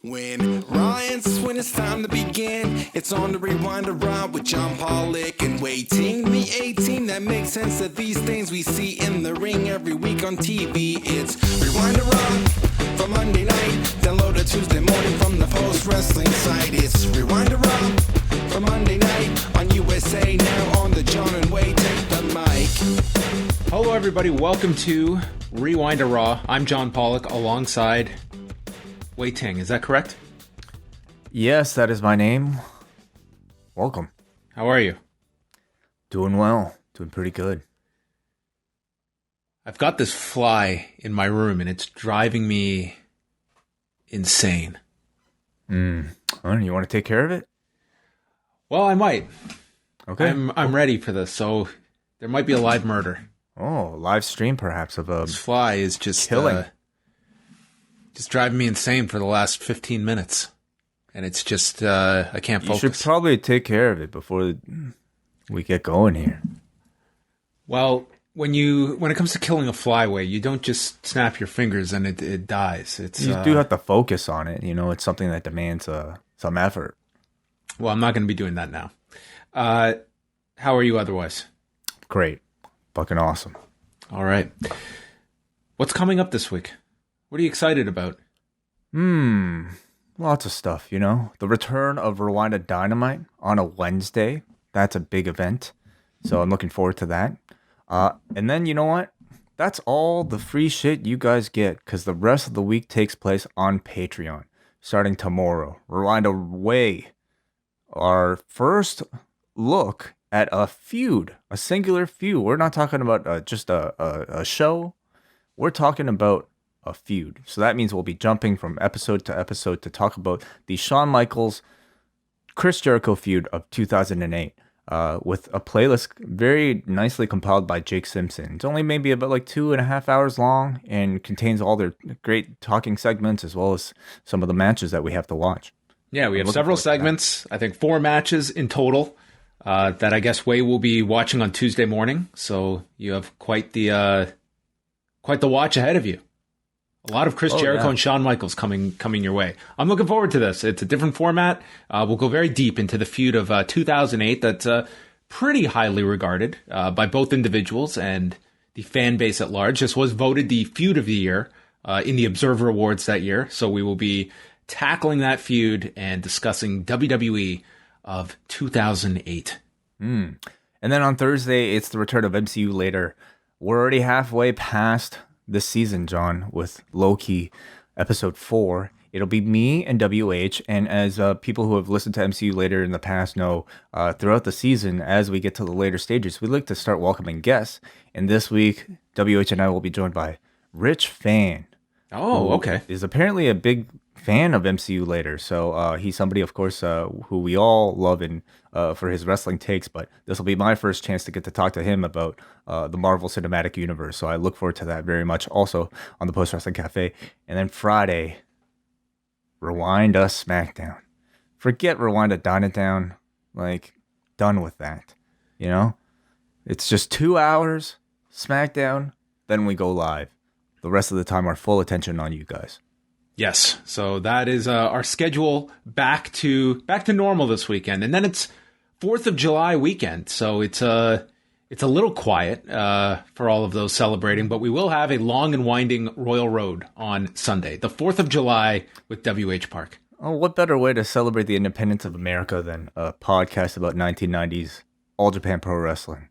When Ryan's when it's time to begin, it's on the Rewind to Raw with John Pollock and Wai Ting. The 18 that makes sense of these things we see in the ring every week on TV. It's Rewind to Raw for Monday night. Download it Tuesday morning from the Post Wrestling site. It's Rewind to Raw for Monday night on USA Now on the John and Wai Take the Mic. Hello everybody, welcome to Rewind to Raw. I'm John Pollock alongside Wai Ting, is that correct? Yes, that is my name. Welcome. How are you? Doing well. Doing pretty good. I've got this fly in my room and it's driving me insane. You want to take care of it? Well, I might. Okay. I'm ready for this, so there might be a live murder. Oh, live stream perhaps of a This fly is just killing. Just driving me insane for the last 15 minutes. And it's just, I can't focus. You should probably take care of it before we get going here. Well, when it comes to killing a fly, Wai, you don't just snap your fingers and it dies. You do have to focus on it. You know, it's something that demands some effort. Well, I'm not going to be doing that now. How are you otherwise? Great. Fucking awesome. All right. What's coming up this week? What are you excited about? Lots of stuff, you know. The return of Rewind to Dynamite on a Wednesday. That's a big event. So I'm looking forward to that. And then, you know what? That's all the free shit you guys get, because the rest of the week takes place on Patreon. Starting tomorrow. Rewind away. Our first look at a feud. A singular feud. We're not talking about just a show. We're talking about a feud. So that means we'll be jumping from episode to episode to talk about the Shawn Michaels Chris Jericho feud of 2008 with a playlist very nicely compiled by Jake Simpson. It's only maybe about like 2.5 hours long and contains all their great talking segments as well as some of the matches that we have to watch. Yeah, we have several segments. I think 4 matches in total that I guess Wai will be watching on Tuesday morning. So you have quite the watch ahead of you. A lot of Chris Jericho and Shawn Michaels coming your way. I'm looking forward to this. It's a different format. We'll go very deep into the feud of 2008 that's pretty highly regarded by both individuals and the fan base at large. This was voted the feud of the year in the Observer Awards that year. So we will be tackling that feud and discussing WWE of 2008. And then on Thursday, it's the return of MCU later. We're already halfway past this season, John, with Loki episode 4. It'll be me and WH, and as people who have listened to MCU later in the past know, throughout the season, as we get to the later stages, we like to start welcoming guests. And this week, WH and I will be joined by Rich Fan. Oh, okay. Is apparently a big fan of MCU later. So he's somebody, of course, who we all love and for his wrestling takes. But this will be my first chance to get to talk to him about the Marvel Cinematic Universe. So I look forward to that very much. Also on the Post Wrestling Cafe. And then Friday, Rewind Us SmackDown. Forget Rewind to Dynamite. Like, done with that. You know? It's just 2 hours, SmackDown, then we go live. The rest of the time, our full attention on you guys. Yes, so that is our schedule back to normal this weekend, and then it's 4th of July weekend, so it's a little quiet for all of those celebrating, but we will have a long and winding Royal Road on Sunday, the 4th of July with WH Park. Oh, what better way to celebrate the independence of America than a podcast about 1990s All Japan Pro Wrestling?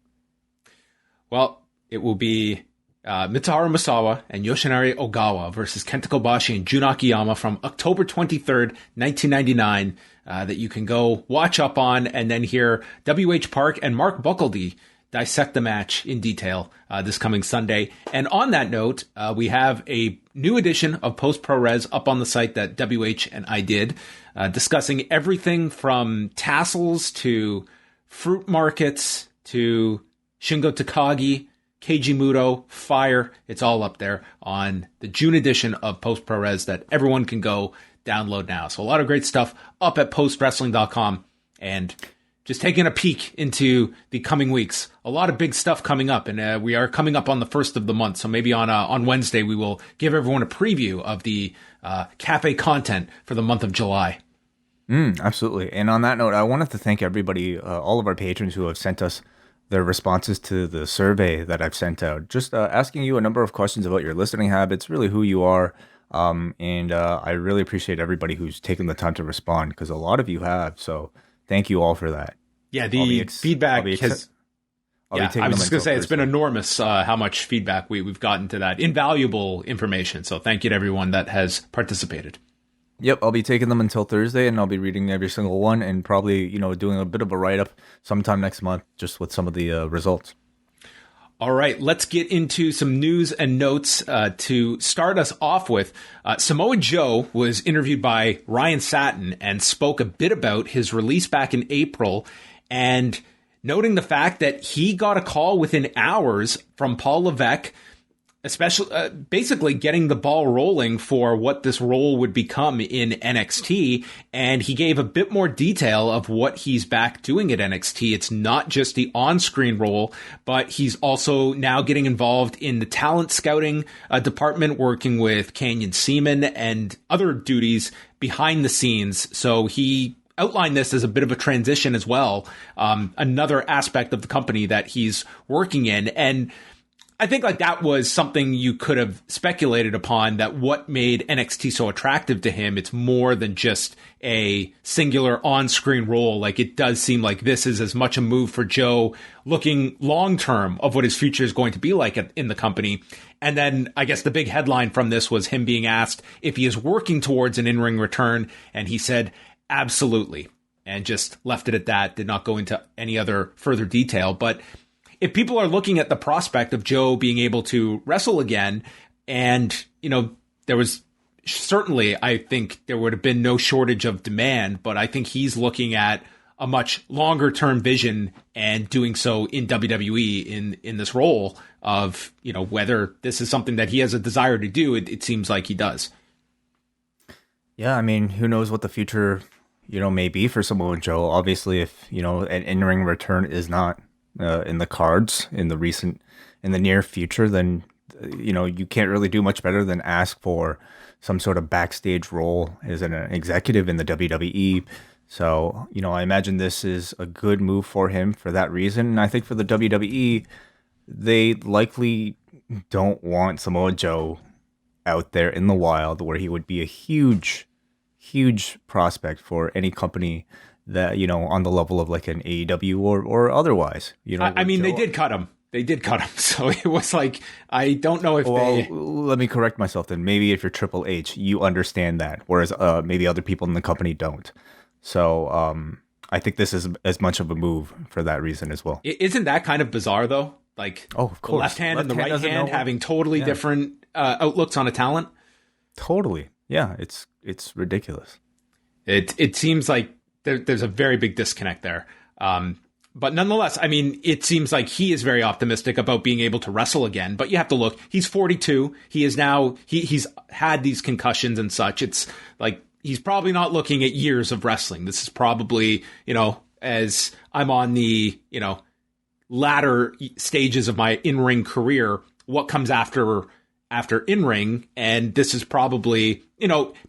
Well, it will be Mitsuharu Misawa and Yoshinari Ogawa versus Kenta Kobashi and Jun Akiyama from October 23rd, 1999, that you can go watch up on and then hear WH Park and Mark Buckledy dissect the match in detail this coming Sunday. And on that note, we have a new edition of Post Pro Res up on the site that WH and I did, discussing everything from tassels to fruit markets to Shingo Takagi, Keiji Muto, Fire. It's all up there on the June edition of Post Pro Res that everyone can go download now. So a lot of great stuff up at postwrestling.com. And just taking a peek into the coming weeks. A lot of big stuff coming up, and we are coming up on the first of the month. So maybe on Wednesday we will give everyone a preview of the cafe content for the month of July. Absolutely. And on that note, I wanted to thank everybody, all of our patrons who have sent us their responses to the survey that I've sent out. Just asking you a number of questions about your listening habits, really who you are. And I really appreciate everybody who's taken the time to respond, because a lot of you have. So thank you all for that. Yeah, the feedback has... I was just going to say, it's been enormous how much feedback we've gotten to that. Invaluable information. So thank you to everyone that has participated. Yep, I'll be taking them until Thursday, and I'll be reading every single one and probably, doing a bit of a write-up sometime next month just with some of the results. All right, let's get into some news and notes to start us off with. Samoa Joe was interviewed by Ryan Satin and spoke a bit about his release back in April, and noting the fact that he got a call within hours from Paul Levesque, especially basically getting the ball rolling for what this role would become in NXT. And he gave a bit more detail of what he's back doing at NXT. It's not just the on-screen role, but he's also now getting involved in the talent scouting department, working with Canyon Seaman and other duties behind the scenes. So he outlined this as a bit of a transition as well. Another aspect of the company that he's working in. And I think that was something you could have speculated upon, that what made NXT so attractive to him. It's more than just a singular on-screen role. It does seem like this is as much a move for Joe looking long-term of what his future is going to be like in the company. And then I guess the big headline from this was him being asked if he is working towards an in-ring return. And he said, absolutely. And just left it at that, did not go into any other further detail. But if people are looking at the prospect of Joe being able to wrestle again, and, there was certainly, I think there would have been no shortage of demand, but I think he's looking at a much longer term vision and doing so in WWE in this role of, whether this is something that he has a desire to do. It seems like he does. Yeah. I mean, who knows what the future, may be for Samoa Joe. Obviously, if, an in-ring return is not in the cards in the near future, then you can't really do much better than ask for some sort of backstage role as an executive in the WWE. So I imagine this is a good move for him for that reason. And I think for the WWE, they likely don't want Samoa Joe out there in the wild, where he would be a huge prospect for any company that, on the level of like an AEW or otherwise, I mean, Joe, they did cut him. So it was I don't know if let me correct myself then. Maybe if you're Triple H, you understand that, whereas maybe other people in the company don't. So I think this is as much of a move for that reason as well. Isn't that kind of bizarre though? Of course, the left hand and the right hand having totally different outlooks on a talent. Totally. Yeah. It's ridiculous. It seems like there's a very big disconnect there. But nonetheless, I mean, it seems like he is very optimistic about being able to wrestle again. But you have to look, he's 42. He is now, he's had these concussions and such. It's he's probably not looking at years of wrestling. This is probably, as I'm on the, latter stages of my in-ring career, what comes after in-ring, and this is probably,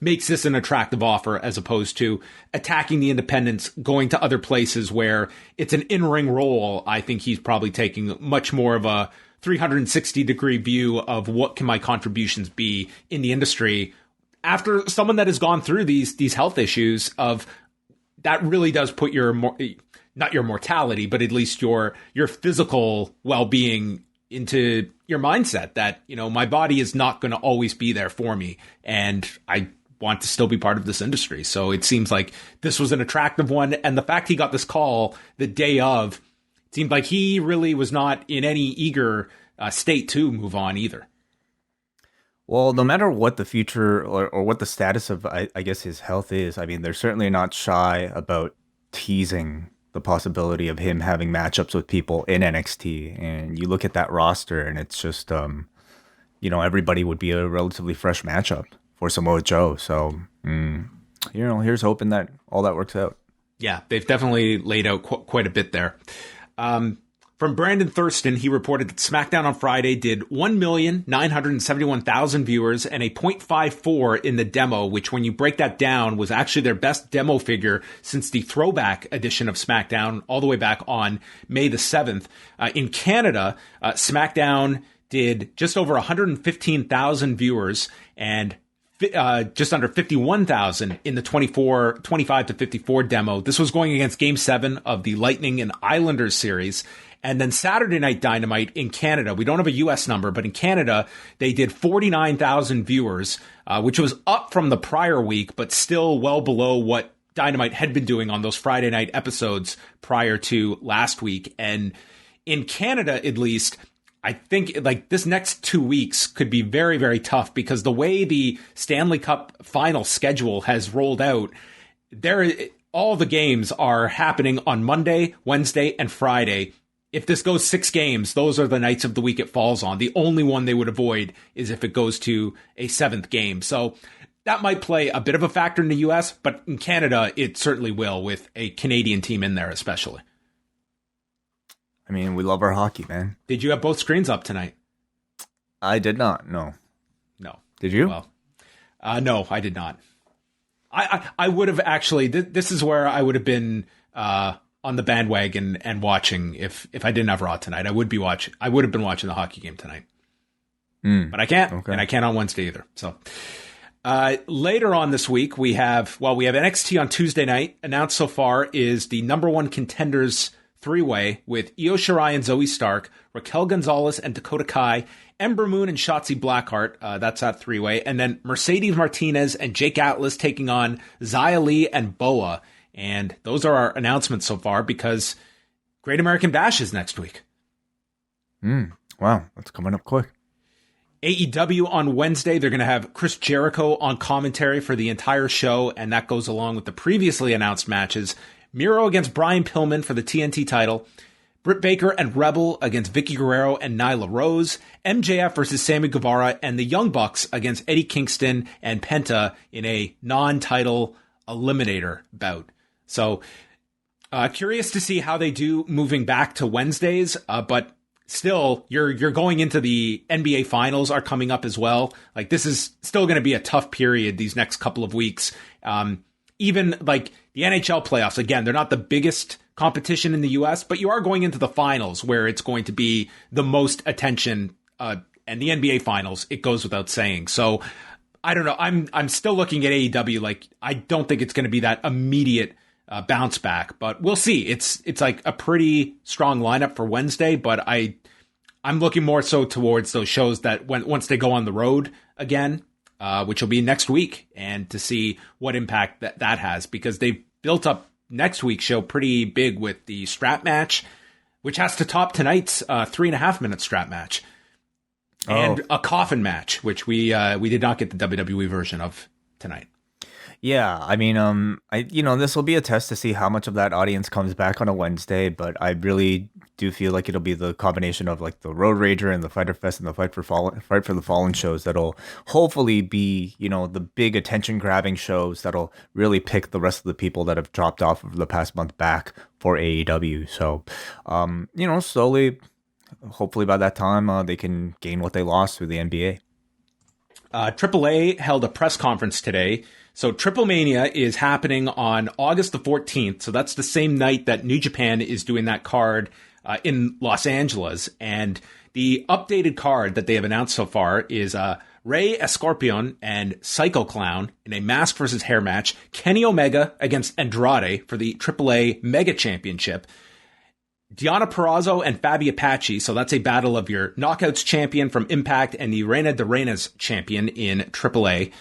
makes this an attractive offer as opposed to attacking the independents, going to other places where it's an in-ring role. I think he's probably taking much more of a 360-degree view of what can my contributions be in the industry after someone that has gone through these health issues. Of that really does put not your mortality, but at least your physical well-being into your mindset that, my body is not going to always be there for me, and I want to still be part of this industry. So it seems like this was an attractive one. And the fact he got this call the day of, it seemed like he really was not in any eager state to move on either. Well, no matter what the future or what the status of, I guess, his health is, I mean, they're certainly not shy about teasing the possibility of him having matchups with people in NXT. And you look at that roster and it's just, everybody would be a relatively fresh matchup for Samoa Joe. So, here's hoping that all that works out. Yeah, they've definitely laid out quite a bit there. From Brandon Thurston, he reported that SmackDown on Friday did 1,971,000 viewers and a 0.54 in the demo, which when you break that down was actually their best demo figure since the throwback edition of SmackDown all the way back on May the 7th. In Canada, SmackDown did just over 115,000 viewers and just under 51,000 in the 25 to 54 demo. This was going against Game 7 of the Lightning and Islanders series. And then Saturday Night Dynamite in Canada, we don't have a U.S. number, but in Canada, they did 49,000 viewers, which was up from the prior week, but still well below what Dynamite had been doing on those Friday night episodes prior to last week. And in Canada, at least, I think like this next 2 weeks could be very, very tough because the way the Stanley Cup final schedule has rolled out, all the games are happening on Monday, Wednesday, and Friday. If this goes 6 games, those are the nights of the week it falls on. The only one they would avoid is if it goes to a 7th game. So that might play a bit of a factor in the U.S., but in Canada, it certainly will with a Canadian team in there especially. I mean, we love our hockey, man. Did you have both screens up tonight? I did not, no. No. Did you? Well, no, I did not. I would have actually, this is where I would have been on the bandwagon and watching if I didn't have Raw tonight. I would have been watching the hockey game tonight. But I can't, and I can't on Wednesday either. So later on this week, we have NXT on Tuesday night. Announced so far is the number 1 contenders 3-way with Io Shirai and Zoe Stark, Raquel Gonzalez and Dakota Kai, Ember Moon and Shotzi Blackheart. That's that 3-way. And then Mercedes Martinez and Jake Atlas taking on Xia Li and Boa. And those are our announcements so far because Great American Bash is next week. Wow, that's coming up quick. AEW on Wednesday, they're going to have Chris Jericho on commentary for the entire show, and that goes along with the previously announced matches. Miro against Brian Pillman for the TNT title. Britt Baker and Rebel against Vicky Guerrero and Nyla Rose. MJF versus Sammy Guevara and the Young Bucks against Eddie Kingston and Penta in a non-title eliminator bout. So, curious to see how they do moving back to Wednesdays, but still, you're going into the NBA Finals are coming up as well. Like, this is still going to be a tough period these next couple of weeks. Even like the NHL playoffs, again, they're not the biggest competition in the U.S., but you are going into the finals where it's going to be the most attention, and the NBA Finals, it goes without saying. So, I don't know. I'm still looking at AEW. Like, I don't think it's going to be that immediate bounce back, but we'll see. It's like a pretty strong lineup for Wednesday, but I'm looking more so towards those shows that once they go on the road again, which will be next week, and to see what impact that has, because they built up next week's show pretty big with the strap match, which has to top tonight's 3.5 minute strap match. And a coffin match, which we did not get the WWE version of tonight. Yeah, I mean, this will be a test to see how much of that audience comes back on a Wednesday, but I really do feel like it'll be the combination of like the Road Rager and the Fighter Fest and the Fight for the Fallen shows that'll hopefully be, the big attention grabbing shows that'll really pick the rest of the people that have dropped off over the past month back for AEW. So, slowly, hopefully by that time, they can gain what they lost through the NBA. AAA held a press conference today. So TripleMania is happening on August the 14th. So that's the same night that New Japan is doing that card in Los Angeles. And the updated card that they have announced so far is Rey Escorpion and Psycho Clown in a mask versus hair match. Kenny Omega against Andrade for the AAA Mega Championship. Deonna Purrazzo and Fabi Apache. So that's a battle of your Knockouts champion from Impact and the Reina de Reinas champion in AAA.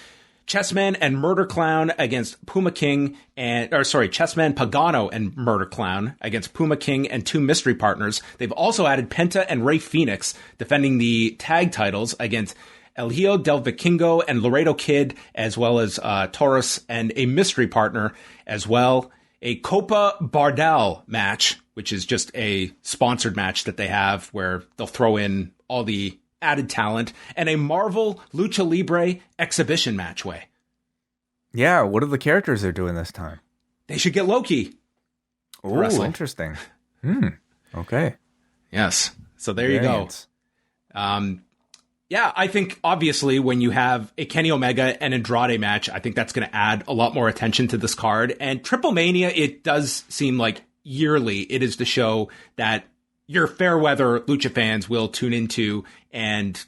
Chessman and Murder Clown against Chessman Pagano and Murder Clown against Puma King and 2 mystery partners. They've also added Penta and Rey Fenix defending the tag titles against El Hijo del Vikingo and Laredo Kid, as well as Taurus and a mystery partner as well. A Copa Bardal match, which is just a sponsored match that they have where they'll throw in all the added talent, and a Marvel Lucha Libre exhibition matchway. Yeah, what are the characters they're doing this time? They should get Loki. Oh, wrestling. interesting. Okay. Yes. So there you go. Yeah, I think obviously when you have a Kenny Omega and Andrade match, I think that's going to add a lot more attention to this card. And TripleMania, it does seem like yearly it is the show that your fair weather Lucha fans will tune into and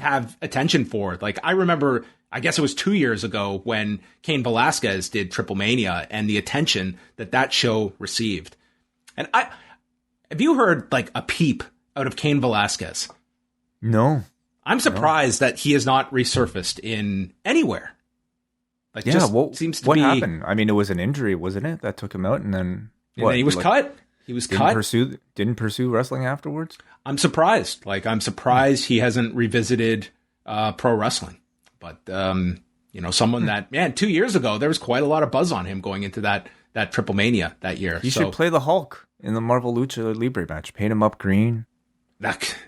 have attention for. Like, I remember, I guess it was 2 years ago when Cain Velasquez did TripleMania and the attention that that show received. And have you heard like a peep out of Cain Velasquez? No. I'm surprised that he has not resurfaced in anywhere. Like, Yeah, just seems to what be. happened? I mean, it was an injury, wasn't it, that took him out, and then And then he was cut. He was cut. Didn't pursue wrestling afterwards. I'm surprised. Like, I'm surprised he hasn't revisited pro wrestling. But someone that 2 years ago there was quite a lot of buzz on him going into that TripleMania that year. He should play the Hulk in the Marvel Lucha Libre match. Paint him up green.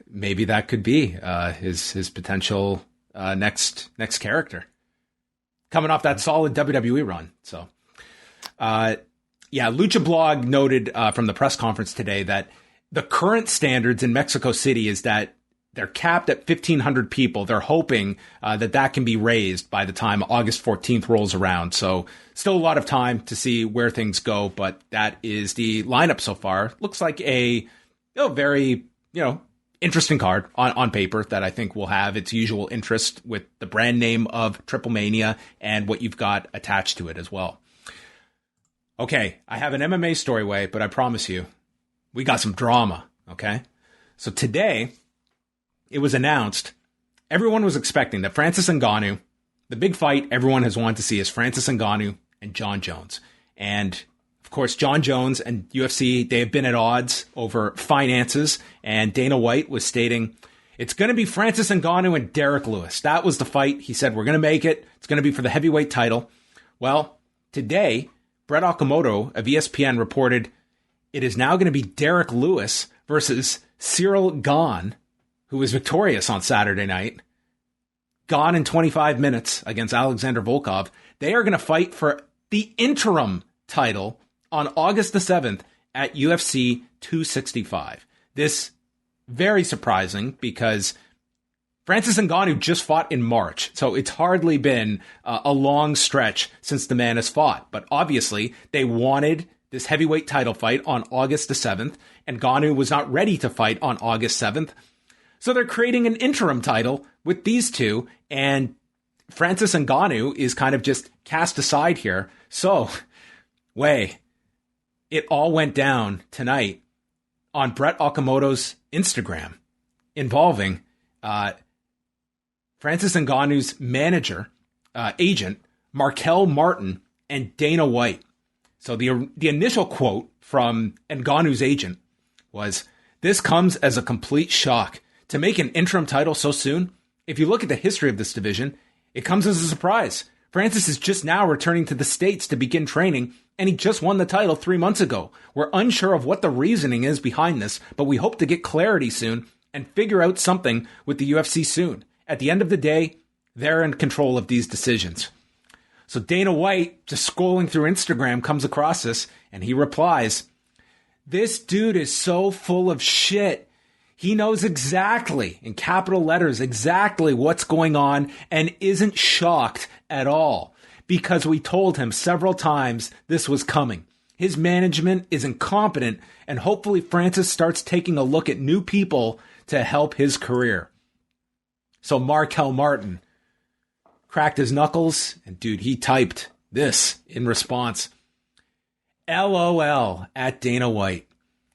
Maybe that could be his potential next character coming off that solid WWE run. So, Lucha Blog noted from the press conference today that the current standards in Mexico City is that they're capped at 1,500 people. They're hoping that can be raised by the time August 14th rolls around. So still a lot of time to see where things go, but that is the lineup so far. Looks like a very interesting card on paper that I think will have its usual interest with the brand name of TripleMania and what you've got attached to it as well. Okay, I have an MMA story, Wai, but I promise you, we got some drama, okay? So today, it was announced, everyone was expecting that Francis Ngannou, the big fight everyone has wanted to see is Francis Ngannou and John Jones. And of course, John Jones and UFC, they have been at odds over finances, and Dana White was stating, it's going to be Francis Ngannou and Derrick Lewis. That was the fight. He said, we're going to make it. It's going to be for the heavyweight title. Well, today, Brett Okamoto of ESPN reported it is now going to be Derrick Lewis versus Ciryl Gane, who was victorious on Saturday night. Gone in 25 minutes against Alexander Volkov. They are going to fight for the interim title on August the 7th at UFC 265. This very surprising because Francis Ngannou just fought in March, so it's hardly been a long stretch since the man has fought. But obviously, they wanted this heavyweight title fight on August the 7th, and Ngannou was not ready to fight on August 7th. So they're creating an interim title with these two, and Francis Ngannou is kind of just cast aside here. So, Wai, it all went down tonight on Brett Okamoto's Instagram involving Francis Ngannou's manager, agent, Markel Martin, and Dana White. So the initial quote from Ngannou's agent was, "This comes as a complete shock. To make an interim title so soon, if you look at the history of this division, it comes as a surprise. Francis is just now returning to the States to begin training, and he just won the title 3 months ago. We're unsure of what the reasoning is behind this, but we hope to get clarity soon and figure out something with the UFC soon. At the end of the day, they're in control of these decisions." So Dana White, just scrolling through Instagram, comes across this, and he replies, "This dude is so full of shit. He knows exactly, in capital letters, exactly what's going on and isn't shocked at all because we told him several times this was coming. His management is incompetent, and hopefully Francis starts taking a look at new people to help his career." So Markel Martin cracked his knuckles, and dude, he typed this in response. "LOL at Dana White.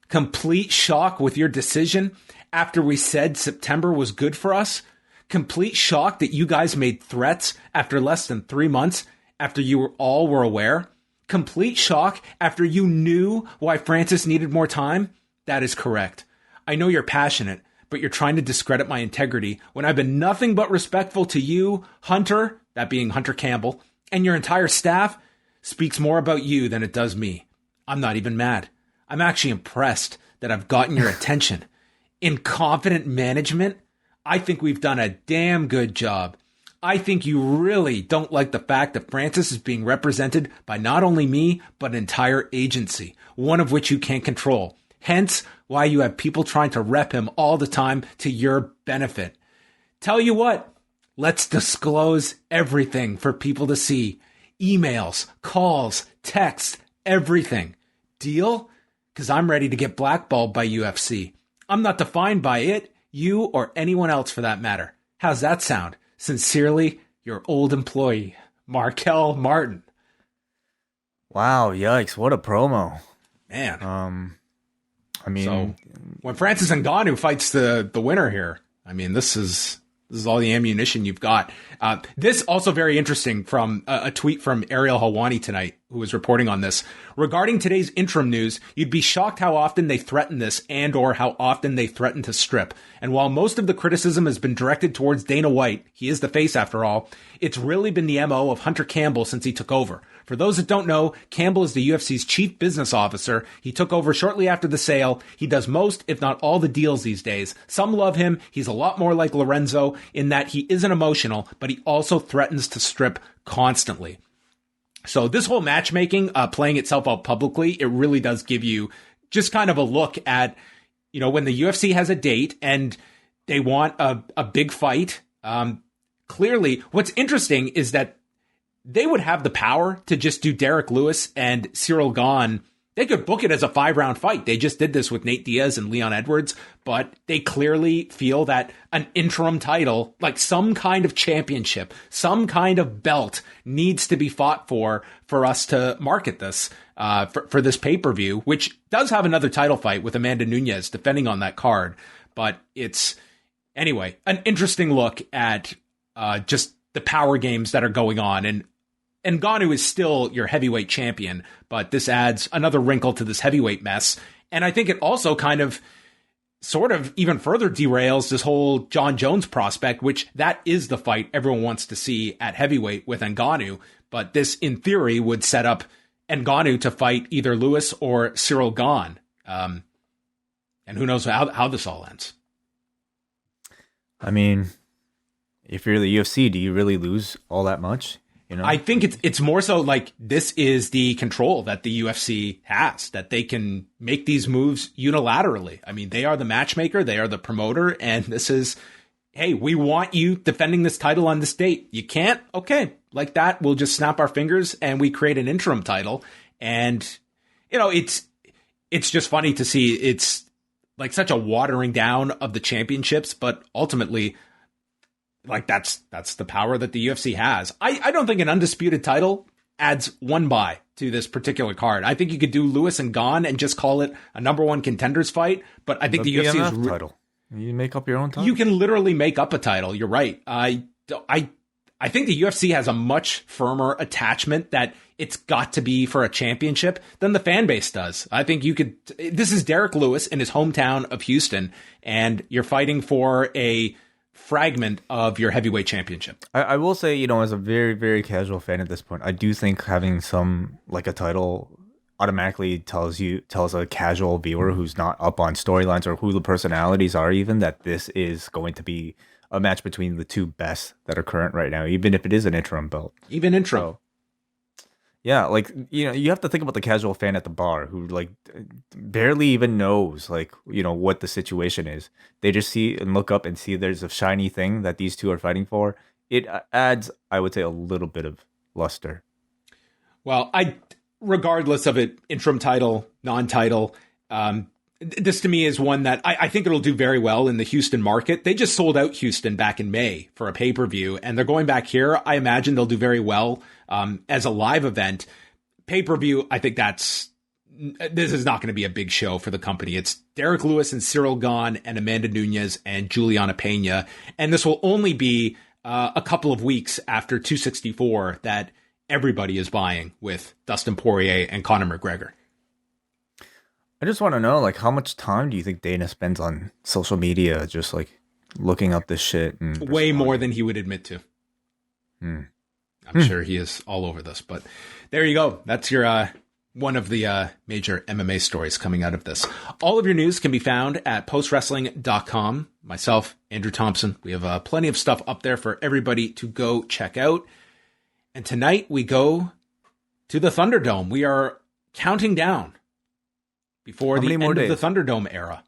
Complete shock with your decision after we said September was good for us. Complete shock that you guys made threats after less than 3 months after you all were aware. Complete shock after you knew why Francis needed more time. That is correct. I know you're passionate, but you're trying to discredit my integrity when I've been nothing but respectful to you, Hunter," that being Hunter Campbell, "and your entire staff speaks more about you than it does me. I'm not even mad. I'm actually impressed that I've gotten your attention. Incompetent management? I think we've done a damn good job. I think you really don't like the fact that Francis is being represented by not only me, but an entire agency, one of which you can't control. Hence why you have people trying to rep him all the time to your benefit. Tell you what, let's disclose everything for people to see. Emails, calls, texts, everything. Deal? Because I'm ready to get blackballed by UFC. I'm not defined by it, you, or anyone else for that matter. How's that sound? Sincerely, your old employee, Markel Martin. Wow, yikes, what a promo. Man. I mean, so when Francis Ngannou fights the winner here, I mean, this is all the ammunition you've got. This also very interesting from a tweet from Ariel Helwani tonight, who was reporting on this. Regarding today's interim news, you'd be shocked how often they threaten this and or how often they threaten to strip. And while most of the criticism has been directed towards Dana White, he is the face after all, it's really been the MO of Hunter Campbell since he took over. For those that don't know, Campbell is the UFC's chief business officer. He took over shortly after the sale. He does most, if not all, the deals these days. Some love him. He's a lot more like Lorenzo in that he isn't emotional, but he also threatens to strip constantly. So this whole matchmaking, playing itself out publicly, it really does give you just kind of a look at, you know, when the UFC has a date and they want a big fight. Clearly, what's interesting is that they would have the power to just do Derrick Lewis and Ciryl Gane. They could book it as a 5-round fight. They just did this with Nate Diaz and Leon Edwards, but they clearly feel that an interim title, like some kind of championship, some kind of belt needs to be fought for us to market this for this pay-per-view, which does have another title fight with Amanda Nunes defending on that card. But it's, anyway, an interesting look at just the power games that are going on. And Ngannou is still your heavyweight champion, but this adds another wrinkle to this heavyweight mess. And I think it also kind of sort of even further derails this whole John Jones prospect, which that is the fight everyone wants to see at heavyweight with Ngannou. But this, in theory, would set up Ngannou to fight either Lewis or Ciryl Gane. And who knows how this all ends. I mean, if you're the UFC, do you really lose all that much? You know? I think it's more so like this is the control that the UFC has, that they can make these moves unilaterally. I mean, they are the matchmaker, they are the promoter, and this is, hey, we want you defending this title on this date. You can't? Okay. Like that, we'll just snap our fingers and we create an interim title. And, you know, it's just funny to see it's like such a watering down of the championships, but ultimately, like that's the power that the UFC has. I don't think an undisputed title adds one buy to this particular card. I think you could do Lewis and Gane and just call it a number one contenders fight. But I think the UFC is title. You make up your own title. You can literally make up a title. You're right. I think the UFC has a much firmer attachment that it's got to be for a championship than the fan base does. I think you could. This is Derrick Lewis in his hometown of Houston, and you're fighting for a fragment of your heavyweight championship. I will say, you know, as a very, very casual fan at this point, I do think having some, like a title automatically tells a casual viewer who's not up on storylines or who the personalities are even, that this is going to be a match between the two best that are current right now, even if it is an interim belt. Even intro. So, yeah, like, you know, you have to think about the casual fan at the bar who, like, barely even knows, like, you know, what the situation is. They just see and look up and see there's a shiny thing that these two are fighting for. It adds, I would say, a little bit of luster. Well, regardless of it, interim title, non-title, this to me is one that I think it'll do very well in the Houston market. They just sold out Houston back in May for a pay-per-view, and they're going back here. I imagine they'll do very well as a live event. Pay-per-view, I think this is not going to be a big show for the company. It's Derrick Lewis and Ciryl Gane and Amanda Nunes and Juliana Pena, and this will only be a couple of weeks after 264 that everybody is buying with Dustin Poirier and Conor McGregor. I just want to know, like, how much time do you think Dana spends on social media just, like, looking up this shit? And way more than he would admit to. I'm sure he is all over this. But there you go. That's your one of the major MMA stories coming out of this. All of your news can be found at postwrestling.com. Myself, Andrew Thompson. We have plenty of stuff up there for everybody to go check out. And tonight we go to the Thunderdome. We are counting down before the end of the Thunderdome era.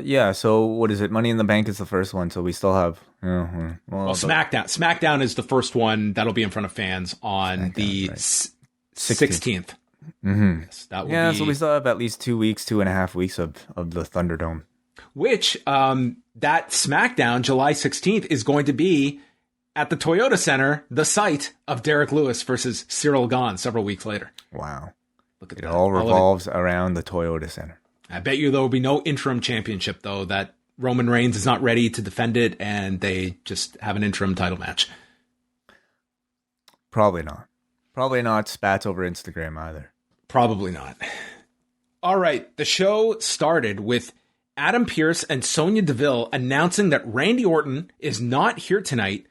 Yeah, so what is it? Money in the Bank is the first one, so we still have... SmackDown. SmackDown is the first one that'll be in front of fans on the 16th. Mm-hmm. Yes, that will be... so we still have at least 2.5 weeks of the Thunderdome. Which, that SmackDown, July 16th, is going to be at the Toyota Center, the site of Derrick Lewis versus Ciryl Gane several weeks later. Wow. Look at it that. all revolves around the Toyota Center. I bet you there will be no interim championship, though, that Roman Reigns is not ready to defend it, and they just have an interim title match. Probably not. Probably not spats over Instagram either. Probably not. All right, the show started with Adam Pearce and Sonya Deville announcing that Randy Orton is not here tonight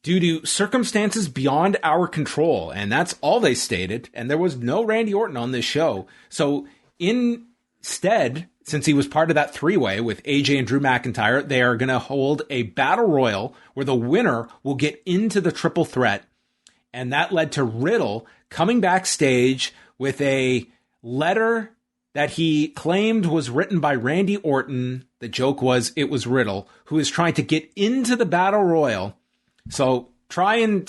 due to circumstances beyond our control, and that's all they stated, and there was no Randy Orton on this show. So instead, since he was part of that three-way with AJ and Drew McIntyre, they are going to hold a battle royal where the winner will get into the triple threat. And that led to Riddle coming backstage with a letter that he claimed was written by Randy Orton. The joke was it was Riddle, who is trying to get into the battle royal. So try and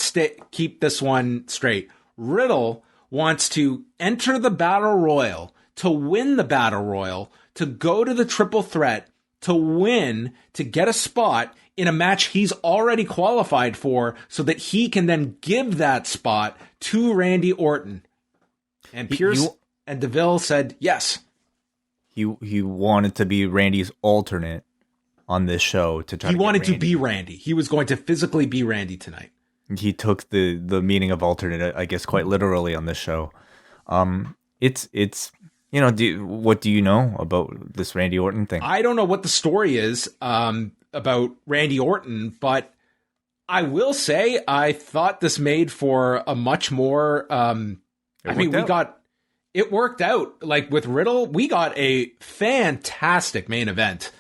keep this one straight. Riddle wants to enter the battle royal, to win the battle royal, to go to the triple threat, to win, to get a spot in a match he's already qualified for so that he can then give that spot to Randy Orton. And Pearce and Deville said yes. He wanted to be Randy's alternate on this show to try. He wanted to be Randy. He was going to physically be Randy tonight. He took the meaning of alternate, I guess, quite literally on this show. It's what do you know about this Randy Orton thing? I don't know what the story is about Randy Orton, but I will say I thought this made for a much more. It worked out. Like with Riddle, we got a fantastic main event.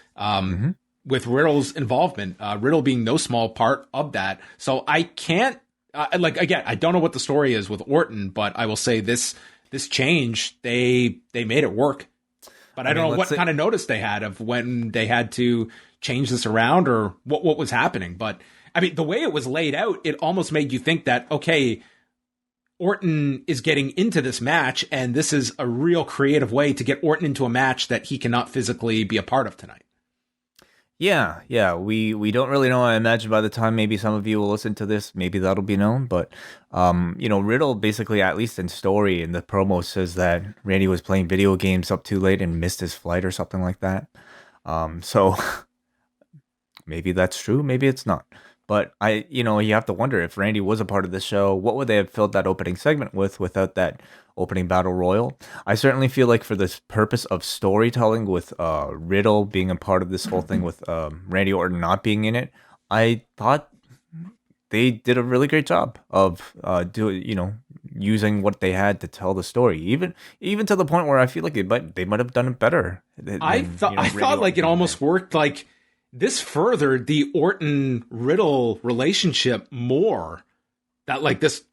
With Riddle's involvement, Riddle being no small part of that. So I can't, again, I don't know what the story is with Orton, but I will say this change, they made it work. But I don't know what kind of notice they had of when they had to change this around or what was happening. But I mean, the way it was laid out, it almost made you think that, okay, Orton is getting into this match, and this is a real creative way to get Orton into a match that he cannot physically be a part of tonight. Yeah. We don't really know. I imagine by the time maybe some of you will listen to this, maybe that'll be known. But, Riddle basically, at least in story, in the promo says that Randy was playing video games up too late and missed his flight or something like that. So maybe that's true. Maybe it's not. But you have to wonder if Randy was a part of the show, what would they have filled that opening segment with without that opening battle royal? I certainly feel like for this purpose of storytelling with Riddle being a part of this whole thing with Randy Orton not being in it, I thought they did a really great job of using what they had to tell the story, even to the point where I feel like they might have done it better. I thought like it almost worked like. This furthered the Orton-Riddle relationship more. That like this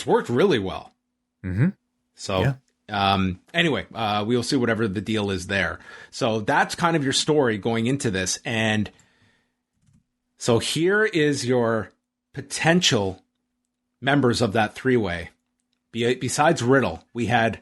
worked really well. Mm-hmm. So anyway, we'll see whatever the deal is there. So that's kind of your story going into this. And so here is your potential members of that three-way. Besides Riddle, we had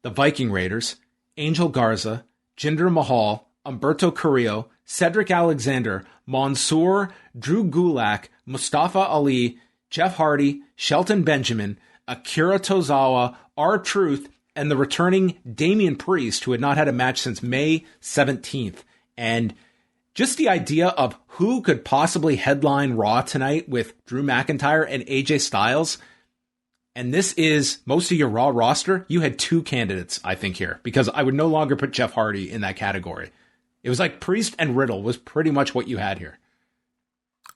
the Viking Raiders, Angel Garza, Jinder Mahal, Humberto Carrillo, Cedric Alexander, Mansoor, Drew Gulak, Mustafa Ali, Jeff Hardy, Shelton Benjamin, Akira Tozawa, R-Truth, and the returning Damian Priest, who had not had a match since May 17th. And just the idea of who could possibly headline Raw tonight with Drew McIntyre and AJ Styles, and this is most of your Raw roster, you had two candidates, I think, here, because I would no longer put Jeff Hardy in that category. It was like Priest and Riddle was pretty much what you had here.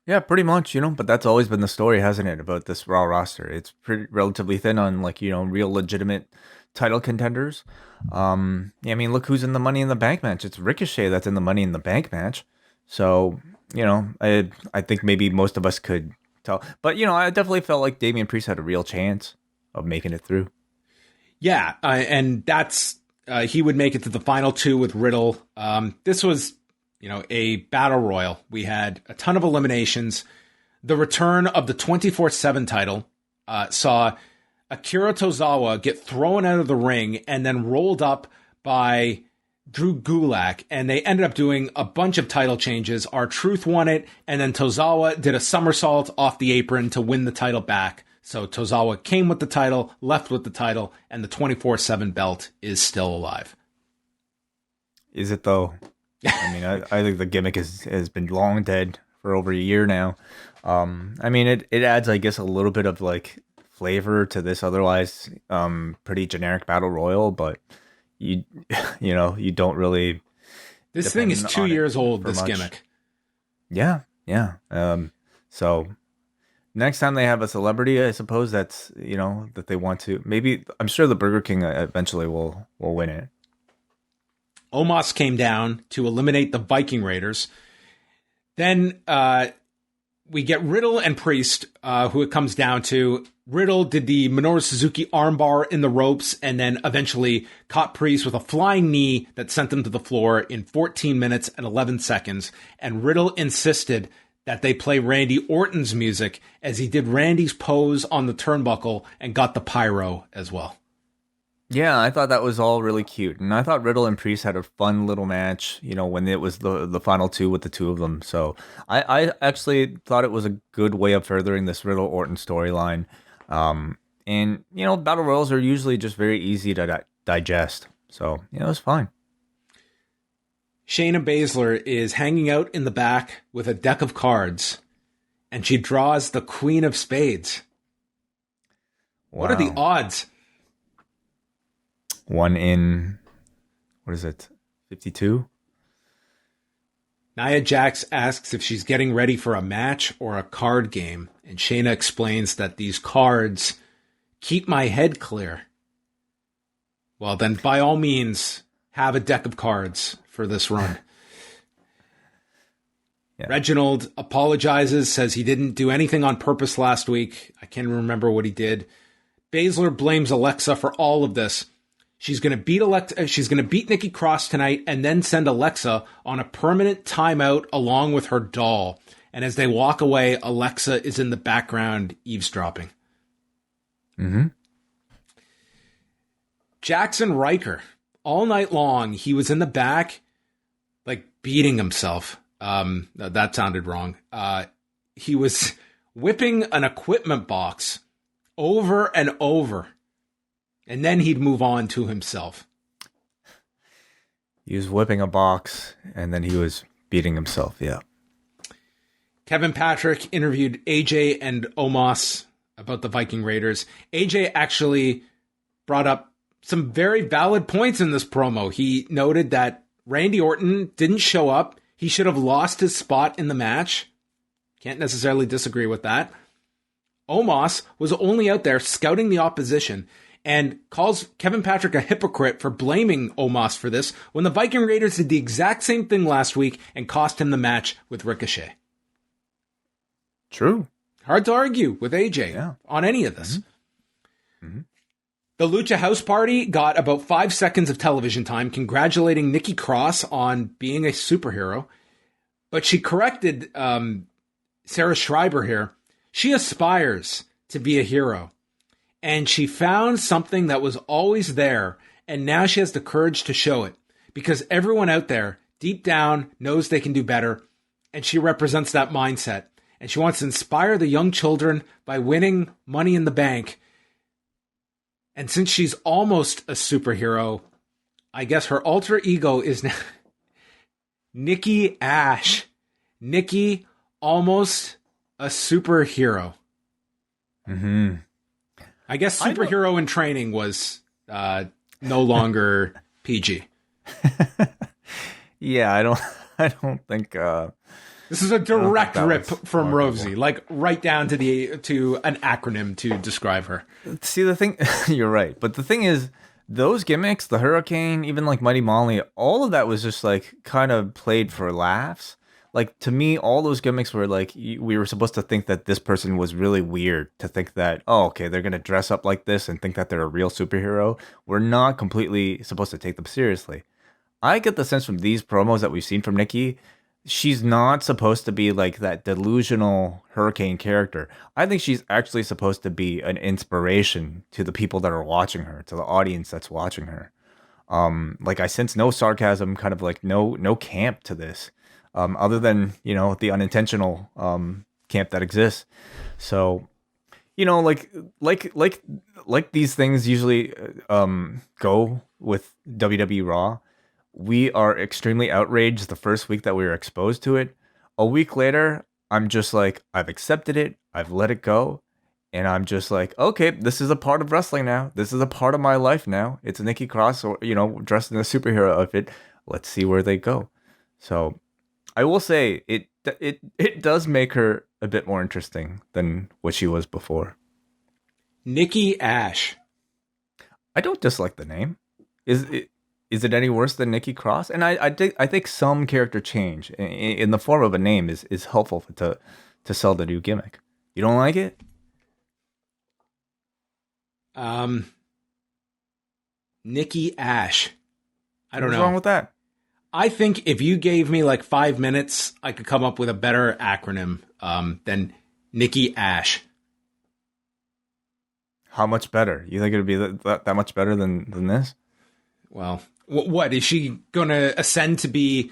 Yeah, pretty much, but that's always been the story, hasn't it, about this Raw roster? It's pretty relatively thin on, real legitimate title contenders. I mean, look who's in the Money in the Bank match. It's Ricochet that's in the Money in the Bank match. So, I think maybe most of us could tell. But, I definitely felt like Damian Priest had a real chance of making it through. Yeah, and that's he would make it to the final two with Riddle. This was, a battle royal. We had a ton of eliminations. The return of the 24/7 title saw Akira Tozawa get thrown out of the ring and then rolled up by Drew Gulak, and they ended up doing a bunch of title changes. R-Truth won it, and then Tozawa did a somersault off the apron to win the title back. So Tozawa came with the title, left with the title, and the 24/7 belt is still alive. Is it though? I mean, I think the gimmick has been long dead for over a year now. I mean, it adds, I guess, a little bit of like flavor to this otherwise pretty generic battle royal, but you don't really. This thing is 2 years old. This gimmick. Yeah. So next time they have a celebrity, I suppose that's that they want to. Maybe I'm sure the Burger King eventually will win it. Omos came down to eliminate the Viking Raiders. Then we get Riddle and Priest, who it comes down to. Riddle did the Minoru Suzuki armbar in the ropes and then eventually caught Priest with a flying knee that sent him to the floor in 14 minutes and 11 seconds. And Riddle insisted that they play Randy Orton's music as he did Randy's pose on the turnbuckle and got the pyro as well. Yeah, I thought that was all really cute. And I thought Riddle and Priest had a fun little match, when it was the final two with the two of them. So I actually thought it was a good way of furthering this Riddle-Orton storyline. And battle royals are usually just very easy to digest. So, it was fine. Shayna Baszler is hanging out in the back with a deck of cards, and she draws the Queen of Spades. Wow. What are the odds? 1 in, 52? Nia Jax asks if she's getting ready for a match or a card game, and Shayna explains that these cards keep my head clear. Well, then by all means, have a deck of cards for this run. Yeah. Reginald apologizes, says he didn't do anything on purpose last week. I can't remember what he did. Baszler blames Alexa for all of this. She's going to beat Nikki Cross tonight and then send Alexa on a permanent timeout along with her doll. And as they walk away, Alexa is in the background eavesdropping. Mm-hmm. Jaxson Ryker, all night long, he was in the back, like beating himself. That sounded wrong. He was whipping an equipment box over and over. And then he'd move on to himself. He was whipping a box, and then he was beating himself, yeah. Kevin Patrick interviewed AJ and Omos about the Viking Raiders. AJ actually brought up some very valid points in this promo. He noted that Randy Orton didn't show up. He should have lost his spot in the match. Can't necessarily disagree with that. Omos was only out there scouting the opposition and calls Kevin Patrick a hypocrite for blaming Omos for this when the Viking Raiders did the exact same thing last week and cost him the match with Ricochet. True. Hard to argue with AJ on any of this. Mm-hmm. Mm-hmm. The Lucha House Party got about 5 seconds of television time congratulating Nikki Cross on being a superhero, but she corrected Sarah Schreiber here. She aspires to be a hero. And she found something that was always there, and now she has the courage to show it. Because everyone out there, deep down, knows they can do better, and she represents that mindset. And she wants to inspire the young children by winning Money in the Bank. And since she's almost a superhero, I guess her alter ego is now Nikki Ash. Nikki, almost a superhero. Mm-hmm. I guess superhero in training was no longer PG. Yeah, I don't think this is a direct rip from Rosie, like right down to an acronym to describe her. See, the thing, you're right, but the thing is, those gimmicks, the Hurricane, even like Mighty Molly, all of that was just like kind of played for laughs. Like to me, all those gimmicks were like we were supposed to think that this person was really weird, to think that, oh, okay, they're gonna dress up like this and think that they're a real superhero. We're not completely supposed to take them seriously. I get the sense from these promos that we've seen from Nikki, she's not supposed to be like that delusional Hurricane character. I think she's actually supposed to be an inspiration to the people that are watching her, to the audience that's watching her. Like I sense no sarcasm, kind of like no camp to this. Other than, you know, the unintentional camp that exists. So, you know, like these things usually go with WWE Raw. We are extremely outraged the first week that we were exposed to it. A week later, I'm just like, I've accepted it, I've let it go, and I'm just like, okay, this is a part of wrestling now. This is a part of my life now. It's Nikki Cross, or, you know, dressed in a superhero outfit. Let's see where they go. So I will say it does make her a bit more interesting than what she was before. Nikki Ash. I don't dislike the name. Is it any worse than Nikki Cross? And I think some character change in the form of a name is helpful to sell the new gimmick. You don't like it? Nikki Ash. I don't know. What's wrong with that? I think if you gave me like 5 minutes, I could come up with a better acronym than Nikki Ash. How much better? You think it would be that much better than this? Well, what? Is she going to ascend to be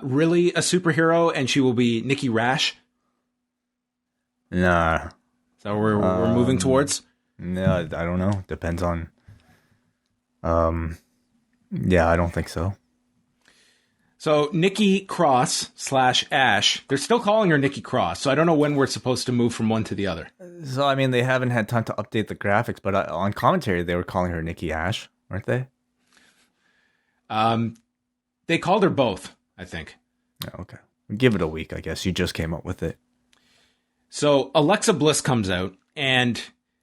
really a superhero and she will be Nikki Rash? Nah. So we're moving towards? No, I don't know. Depends on... yeah, I don't think so. So Nikki Cross / Ash, they're still calling her Nikki Cross, so I don't know when we're supposed to move from one to the other. So, I mean, they haven't had time to update the graphics, but on commentary, they were calling her Nikki Ash, weren't they? They called her both, I think. Oh, okay. Give it a week, I guess. You just came up with it. So Alexa Bliss comes out, and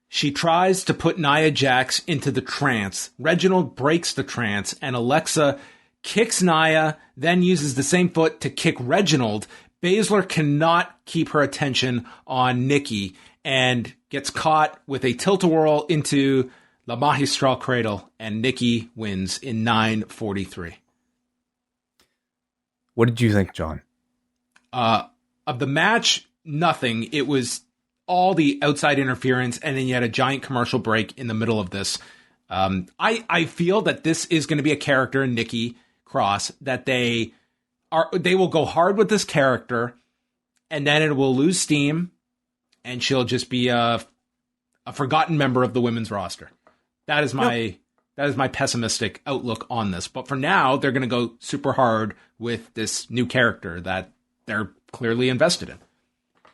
she tries to put Nia Jax into the trance. Reginald breaks the trance, and Alexa kicks Nia, then uses the same foot to kick Reginald. Baszler cannot keep her attention on Nikki and gets caught with a tilt-a-whirl into La Magistral Cradle, and Nikki wins in 9:43. What did you think, John? Of the match, nothing. It was all the outside interference, and then you had a giant commercial break in the middle of this. I feel that this is going to be a character in Nikki Cross that they will go hard with this character, and then it will lose steam, and she'll just be a forgotten member of the women's roster. That is my pessimistic outlook on this. But for now, they're going to go super hard with this new character that they're clearly invested in.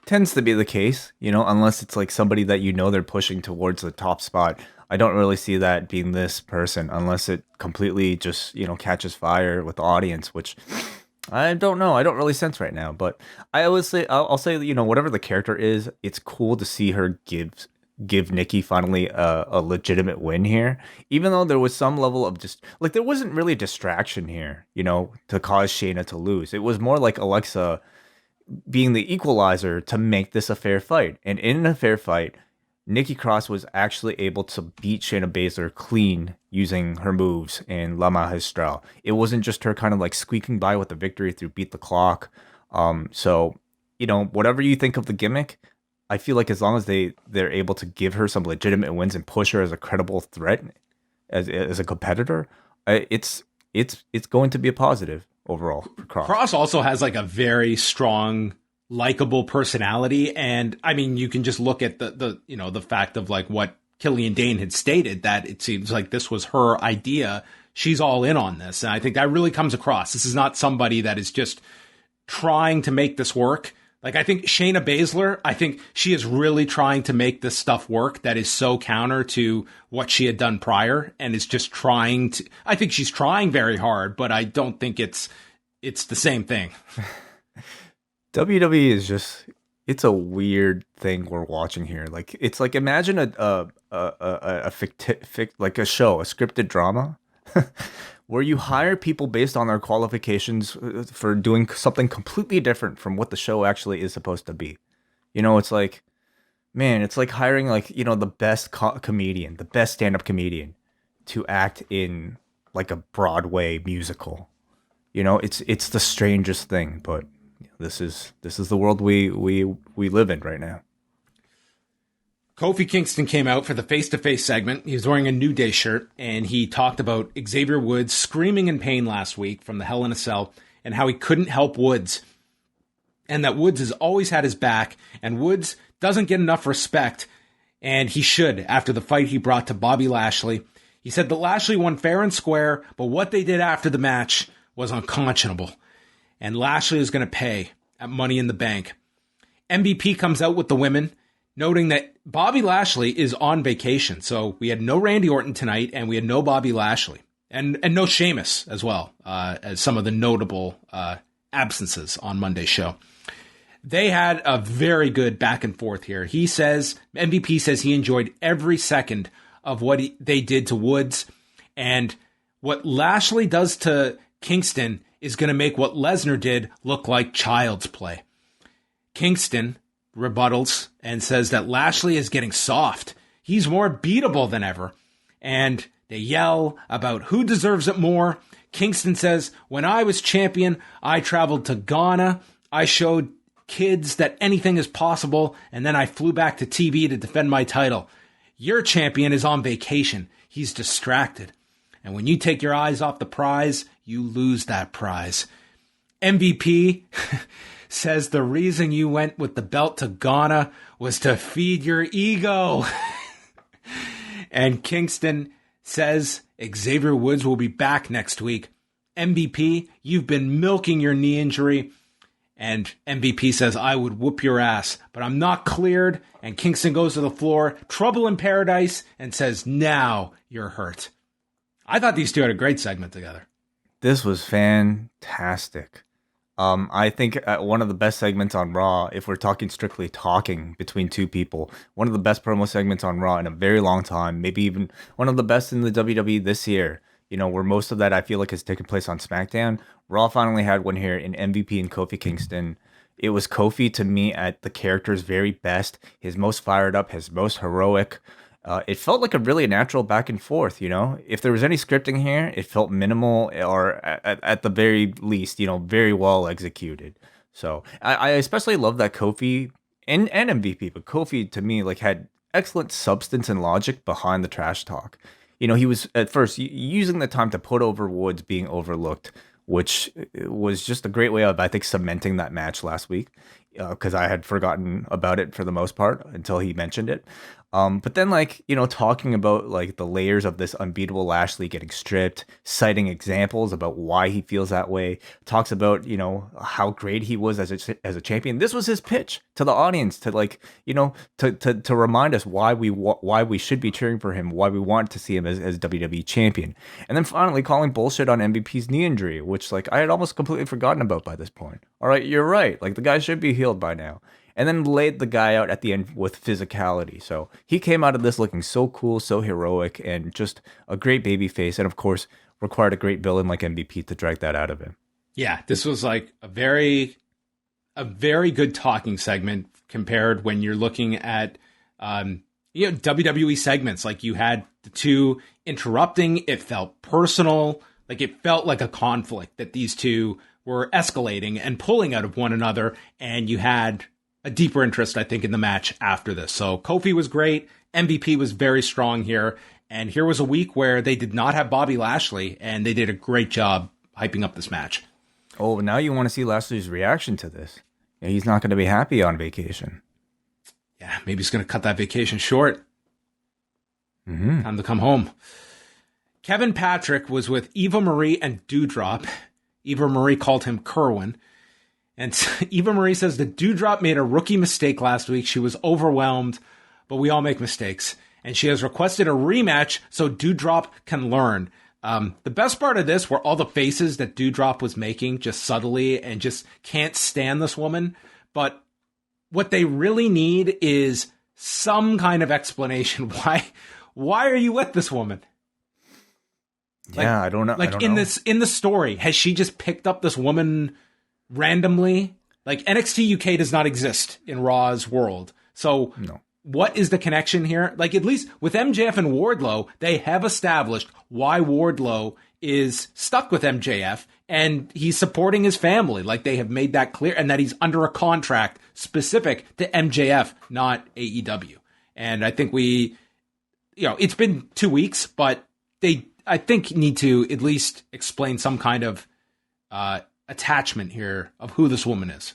Tends to be the case, you know, unless it's like somebody that you know they're pushing towards the top spot. I don't really see that being this person unless it completely just, you know, catches fire with the audience, which I don't know. I don't really sense right now. But I always say, I'll say, you know, whatever the character is, it's cool to see her give Nikki finally a legitimate win here, even though there was some level of just like there wasn't really distraction here, you know, to cause Shayna to lose. It was more like Alexa being the equalizer to make this a fair fight. And in a fair fight, Nikki Cross was actually able to beat Shayna Baszler clean using her moves in La Magistral. It wasn't just her kind of like squeaking by with the victory through Beat the Clock. So, you know, whatever you think of the gimmick, I feel like as long as they're able to give her some legitimate wins and push her as a credible threat, as a competitor, it's going to be a positive overall for Cross. Cross also has like a very strong, likable personality, and I mean, you can just look at the you know, the fact of like what Killian Dane had stated, that it seems like this was her idea. She's all in on this, and I think that really comes across. This is not somebody that is just trying to make this work. Like, I think Shayna Baszler, I think she is really trying to make this stuff work that is so counter to what she had done prior, and is just trying to, I think she's trying very hard, but I don't think it's the same thing. WWE is just, it's a weird thing we're watching here. Like it's like imagine a like a show, a scripted drama, where you hire people based on their qualifications for doing something completely different from what the show actually is supposed to be. You know, it's like, man, it's like hiring like the best comedian, the best stand-up comedian, to act in like a Broadway musical. It's the strangest thing, but this is the world we live in right now. Kofi Kingston came out for the face-to-face segment. He was wearing a New Day shirt, and he talked about Xavier Woods screaming in pain last week from the Hell in a Cell, and how he couldn't help Woods, and that Woods has always had his back, and Woods doesn't get enough respect, and he should after the fight he brought to Bobby Lashley. He said that Lashley won fair and square, but what they did after the match was unconscionable, and Lashley is going to pay at Money in the Bank. MVP comes out with the women, noting that Bobby Lashley is on vacation. So we had no Randy Orton tonight, and we had no Bobby Lashley, and no Sheamus as well, as some of the notable absences on Monday's show. They had a very good back and forth here. MVP says he enjoyed every second of what they did to Woods, and what Lashley does to Kingston is going to make what Lesnar did look like child's play. Kingston rebuttals and says that Lashley is getting soft. He's more beatable than ever. And they yell about who deserves it more. Kingston says, when I was champion, I traveled to Ghana. I showed kids that anything is possible. And then I flew back to TV to defend my title. Your champion is on vacation. He's distracted. And when you take your eyes off the prize, you lose that prize. MVP says the reason you went with the belt to Ghana was to feed your ego. And Kingston says Xavier Woods will be back next week. MVP, you've been milking your knee injury. And MVP says, I would whoop your ass, but I'm not cleared. And Kingston goes to the floor, trouble in paradise, and says, now you're hurt. I thought these two had a great segment together. This was fantastic. I think one of the best segments on Raw, if we're talking strictly talking between two people, one of the best promo segments on Raw in a very long time, maybe even one of the best in the WWE this year, where most of that I feel like has taken place on SmackDown. Raw finally had one here in MVP and Kofi Kingston. It was Kofi to me at the character's very best, his most fired up, his most heroic. It felt like a really natural back and forth, If there was any scripting here, it felt minimal or at the very least, very well executed. So I especially love that Kofi and MVP, but Kofi to me had excellent substance and logic behind the trash talk. He was at first using the time to put over Woods being overlooked, which was just a great way of, I think, cementing that match last week, because I had forgotten about it for the most part until he mentioned it. But then, talking about, the layers of this unbeatable Lashley getting stripped, citing examples about why he feels that way, talks about, how great he was as a champion. This was his pitch to the audience to remind us why we should be cheering for him, why we want to see him as WWE champion. And then finally calling bullshit on MVP's knee injury, which, I had almost completely forgotten about by this point. All right, you're right. The guy should be healed by now. And then laid the guy out at the end with physicality. So he came out of this looking so cool, so heroic, and just a great baby face. And of course, required a great villain like MVP to drag that out of him. Yeah, this was a very good talking segment compared when you're looking at WWE segments. You had the two interrupting. It felt personal. It felt like a conflict that these two were escalating and pulling out of one another. And you had a deeper interest, I think, in the match after this. So Kofi was great. MVP was very strong here. And here was a week where they did not have Bobby Lashley, and they did a great job hyping up this match. Oh, now you want to see Lashley's reaction to this. Yeah, he's not going to be happy on vacation. Yeah, maybe he's going to cut that vacation short. Mm-hmm. Time to come home. Kevin Patrick was with Eva Marie and Doudrop. Eva Marie called him Kerwin. And Eva Marie says that Doudrop made a rookie mistake last week. She was overwhelmed, but we all make mistakes. And she has requested a rematch so Doudrop can learn. The best part of this were all the faces that Doudrop was making just subtly and just can't stand this woman. But what they really need is some kind of explanation. Why are you with this woman? Yeah, I don't know. Like in the story, has she just picked up this woman randomly? Like NXT UK does not exist in Raw's world. So No. What is the connection here? Like, at least with MJF and Wardlow, they have established why Wardlow is stuck with MJF and he's supporting his family. Like, they have made that clear, and that he's under a contract specific to MJF, not AEW. And I think it's been 2 weeks, but they, I think, need to at least explain some kind of attachment here of who this woman is.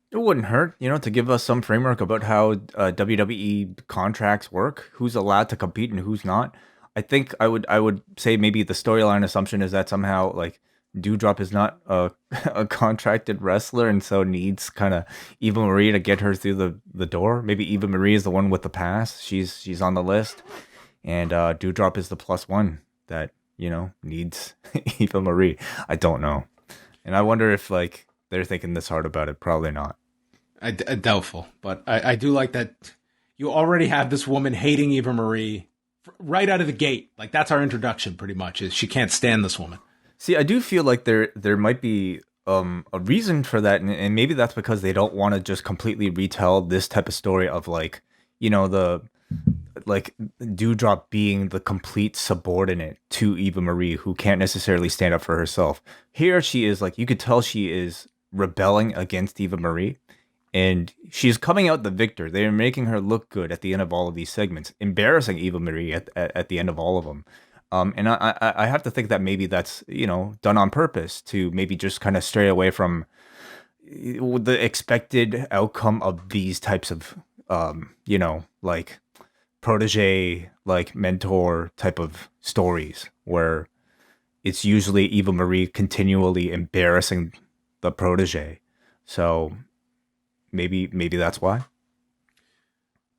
It wouldn't hurt, to give us some framework about how WWE contracts work, who's allowed to compete and who's not. I think I would say maybe the storyline assumption is that somehow like Doudrop is not a contracted wrestler and so needs kind of Eva Marie to get her through the door. Maybe Eva Marie is the one with the pass. She's on the list, and Doudrop is the +1 that needs Eva Marie. I don't know, and I wonder if like they're thinking this hard about it. Probably not. I doubtful, but I do like that you already have this woman hating Eva Marie right out of the gate. Like, that's our introduction, pretty much, is she can't stand this woman. See, I do feel like there might be a reason for that, and maybe that's because they don't want to just completely retell this type of story of like, the like Doudrop being the complete subordinate to Eva Marie who can't necessarily stand up for herself. Here she is, like, you could tell she is rebelling against Eva Marie, and she's coming out the victor. They're making her look good at the end of all of these segments, embarrassing Eva Marie at the end of all of them. And I have to think that maybe that's, done on purpose to maybe just kind of stray away from the expected outcome of these types of, like protege, like mentor type of stories where it's usually Eva Marie continually embarrassing the protege. So maybe that's why.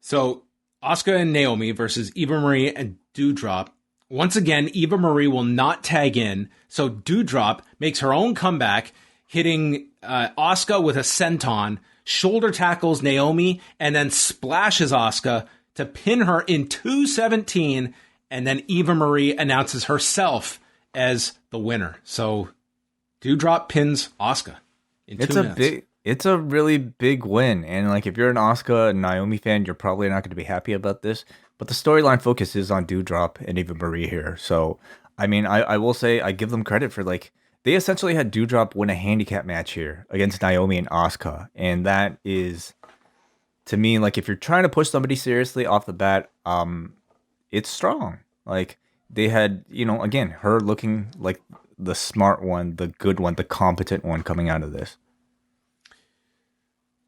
So Asuka and Naomi versus Eva Marie and Doudrop. Once again, Eva Marie will not tag in, so Doudrop makes her own comeback, hitting Asuka with a senton, shoulder tackles Naomi, and then splashes Asuka to pin her in 2:17, and then Eva Marie announces herself as the winner. So Doudrop pins Asuka in 2 minutes. It's a really big win, and like if you're an Asuka and Naomi fan, you're probably not going to be happy about this. But the storyline focus is on Doudrop and Eva Marie here. So, I mean, I will say I give them credit for, like, they essentially had Doudrop win a handicap match here against Naomi and Asuka. And that is, to me, like, if you're trying to push somebody seriously off the bat, it's strong. Like, they had, again, her looking like the smart one, the good one, the competent one coming out of this.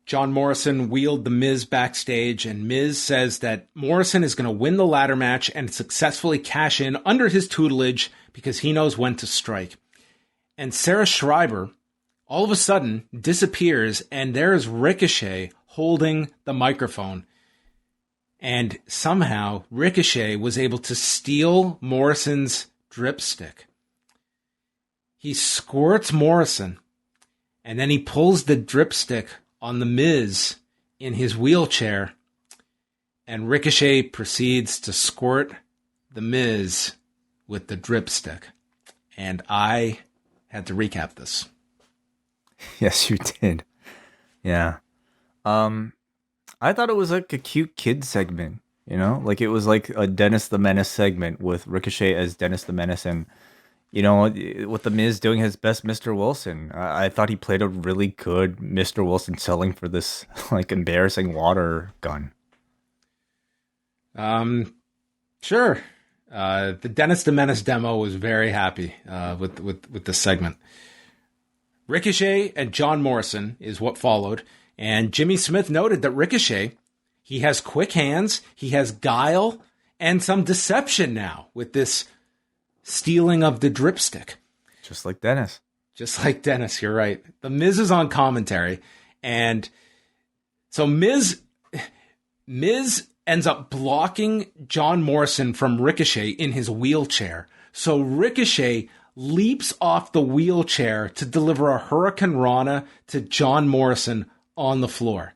John Morrison wheeled The Miz backstage, and Miz says that Morrison is going to win the ladder match and successfully cash in under his tutelage because he knows when to strike. And Sarah Schreiber all of a sudden disappears, and there's Ricochet holding the microphone. And somehow Ricochet was able to steal Morrison's dripstick. He squirts Morrison, and then he pulls the dripstick on The Miz in his wheelchair, and Ricochet proceeds to squirt The Miz with the dripstick. And I had to recap this. Yes, you did. Yeah. I thought it was like a cute kid segment, like it was like a Dennis the Menace segment with Ricochet as Dennis the Menace, and with The Miz doing his best Mr. Wilson. I thought he played a really good Mr. Wilson selling for this like embarrassing water gun. Sure. The Dennis the Menace demo was very happy with this segment. Ricochet and John Morrison is what followed, and Jimmy Smith noted that Ricochet, he has quick hands, he has guile, and some deception now with this stealing of the dripstick. Just like Dennis. You're right. The Miz is on commentary, and so Miz ends up blocking John Morrison from Ricochet in his wheelchair. So Ricochet leaps off the wheelchair to deliver a Hurricane Rana to John Morrison on the floor.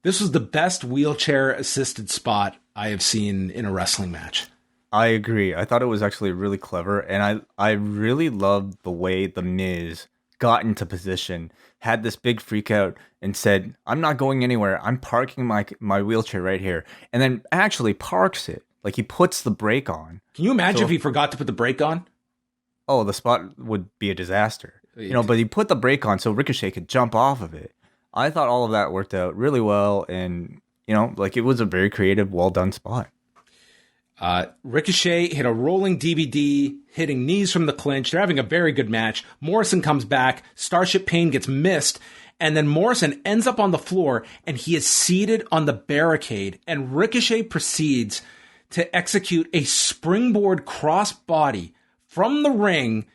This was the best wheelchair-assisted spot I have seen in a wrestling match. I agree. I thought it was actually really clever, and I really loved the way The Miz got into position, had this big freak out, and said, "I'm not going anywhere. I'm parking my wheelchair right here," and then actually parks it. Like, he puts the brake on. Can you imagine if he forgot to put the brake on? Oh, the spot would be a disaster. But he put the brake on so Ricochet could jump off of it. I thought all of that worked out really well, and it was a very creative, well done spot. Ricochet hit a rolling DVD, hitting knees from the clinch. They're having a very good match. Morrison comes back. Starship Pain gets missed. And then Morrison ends up on the floor, and he is seated on the barricade. And Ricochet proceeds to execute a springboard crossbody from the ring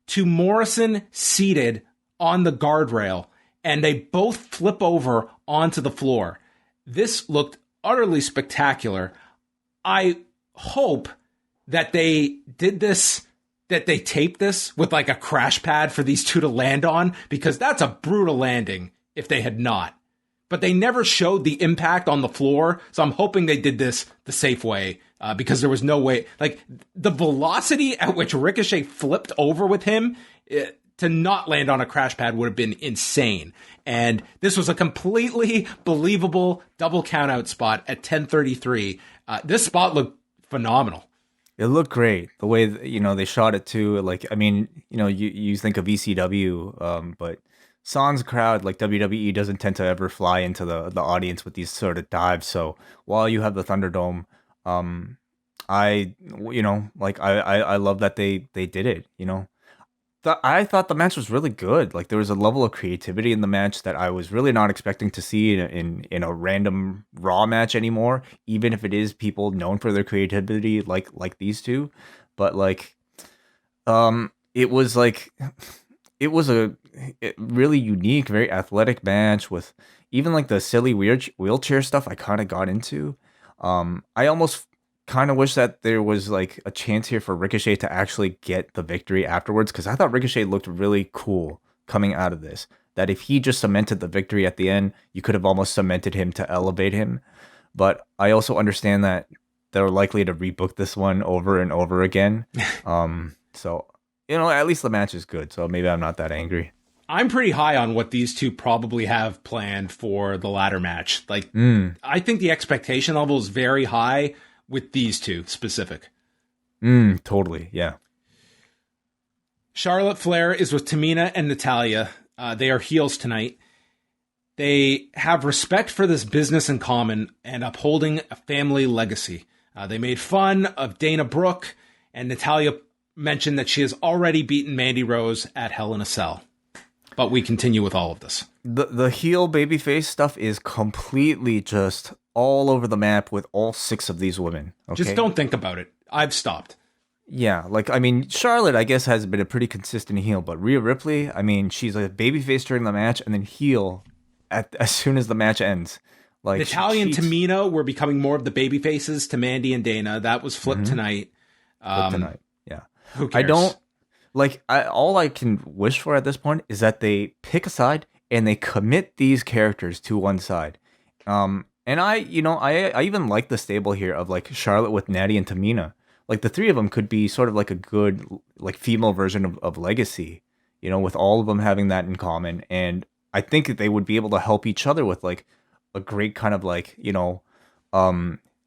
to Morrison seated on the guardrail. And they both flip over onto the floor. This looked utterly spectacular. I hope that they did this, that they taped this with like a crash pad for these two to land on, because that's a brutal landing if they had not. But they never showed the impact on the floor, so I'm hoping they did this the safe way, because there was no way. Like, the velocity at which Ricochet flipped over with him, to not land on a crash pad would have been insane. And this was a completely believable double countout spot at 10:33. This spot looked phenomenal. It looked great. The way, they shot it too. Like, I mean, you think of ECW, but Sans crowd, like WWE, doesn't tend to ever fly into the audience with these sort of dives. So while you have the Thunderdome, I love that they did it, I thought the match was really good. Like, there was a level of creativity in the match that I was really not expecting to see in a random Raw match anymore, even if it is people known for their creativity like these two. But it was a really unique, very athletic match with even like the silly wheelchair stuff I kind of got into. I almost kind of wish that there was like a chance here for Ricochet to actually get the victory afterwards, because I thought Ricochet looked really cool coming out of this. That if he just cemented the victory at the end, you could have almost cemented him to elevate him. But I also understand that they're likely to rebook this one over and over again. So, at least the match is good, so maybe I'm not that angry. I'm pretty high on what these two probably have planned for the ladder match. Like, I think the expectation level is very high with these two specific. Totally, yeah. Charlotte Flair is with Tamina and Natalya. They are heels tonight. They have respect for this business in common and upholding a family legacy. They made fun of Dana Brooke, and Natalya mentioned that she has already beaten Mandy Rose at Hell in a Cell. But we continue with all of this. The heel babyface stuff is completely just all over the map with all 6 of these women. Okay? Just don't think about it. I've stopped. Yeah, Charlotte, I guess, has been a pretty consistent heel, but Rhea Ripley, she's a babyface during the match and then heel as soon as the match ends. Like, Natalya and Tamina were becoming more of the babyfaces to Mandy and Dana. That was flipped tonight. Yeah. Who cares? All I can wish for at this point is that they pick a side and they commit these characters to one side. And I even like the stable here of like Charlotte with Natty and Tamina. Like, the 3 of them could be sort of like a good like female version of Legacy, with all of them having that in common. And I think that they would be able to help each other with like a great kind of like,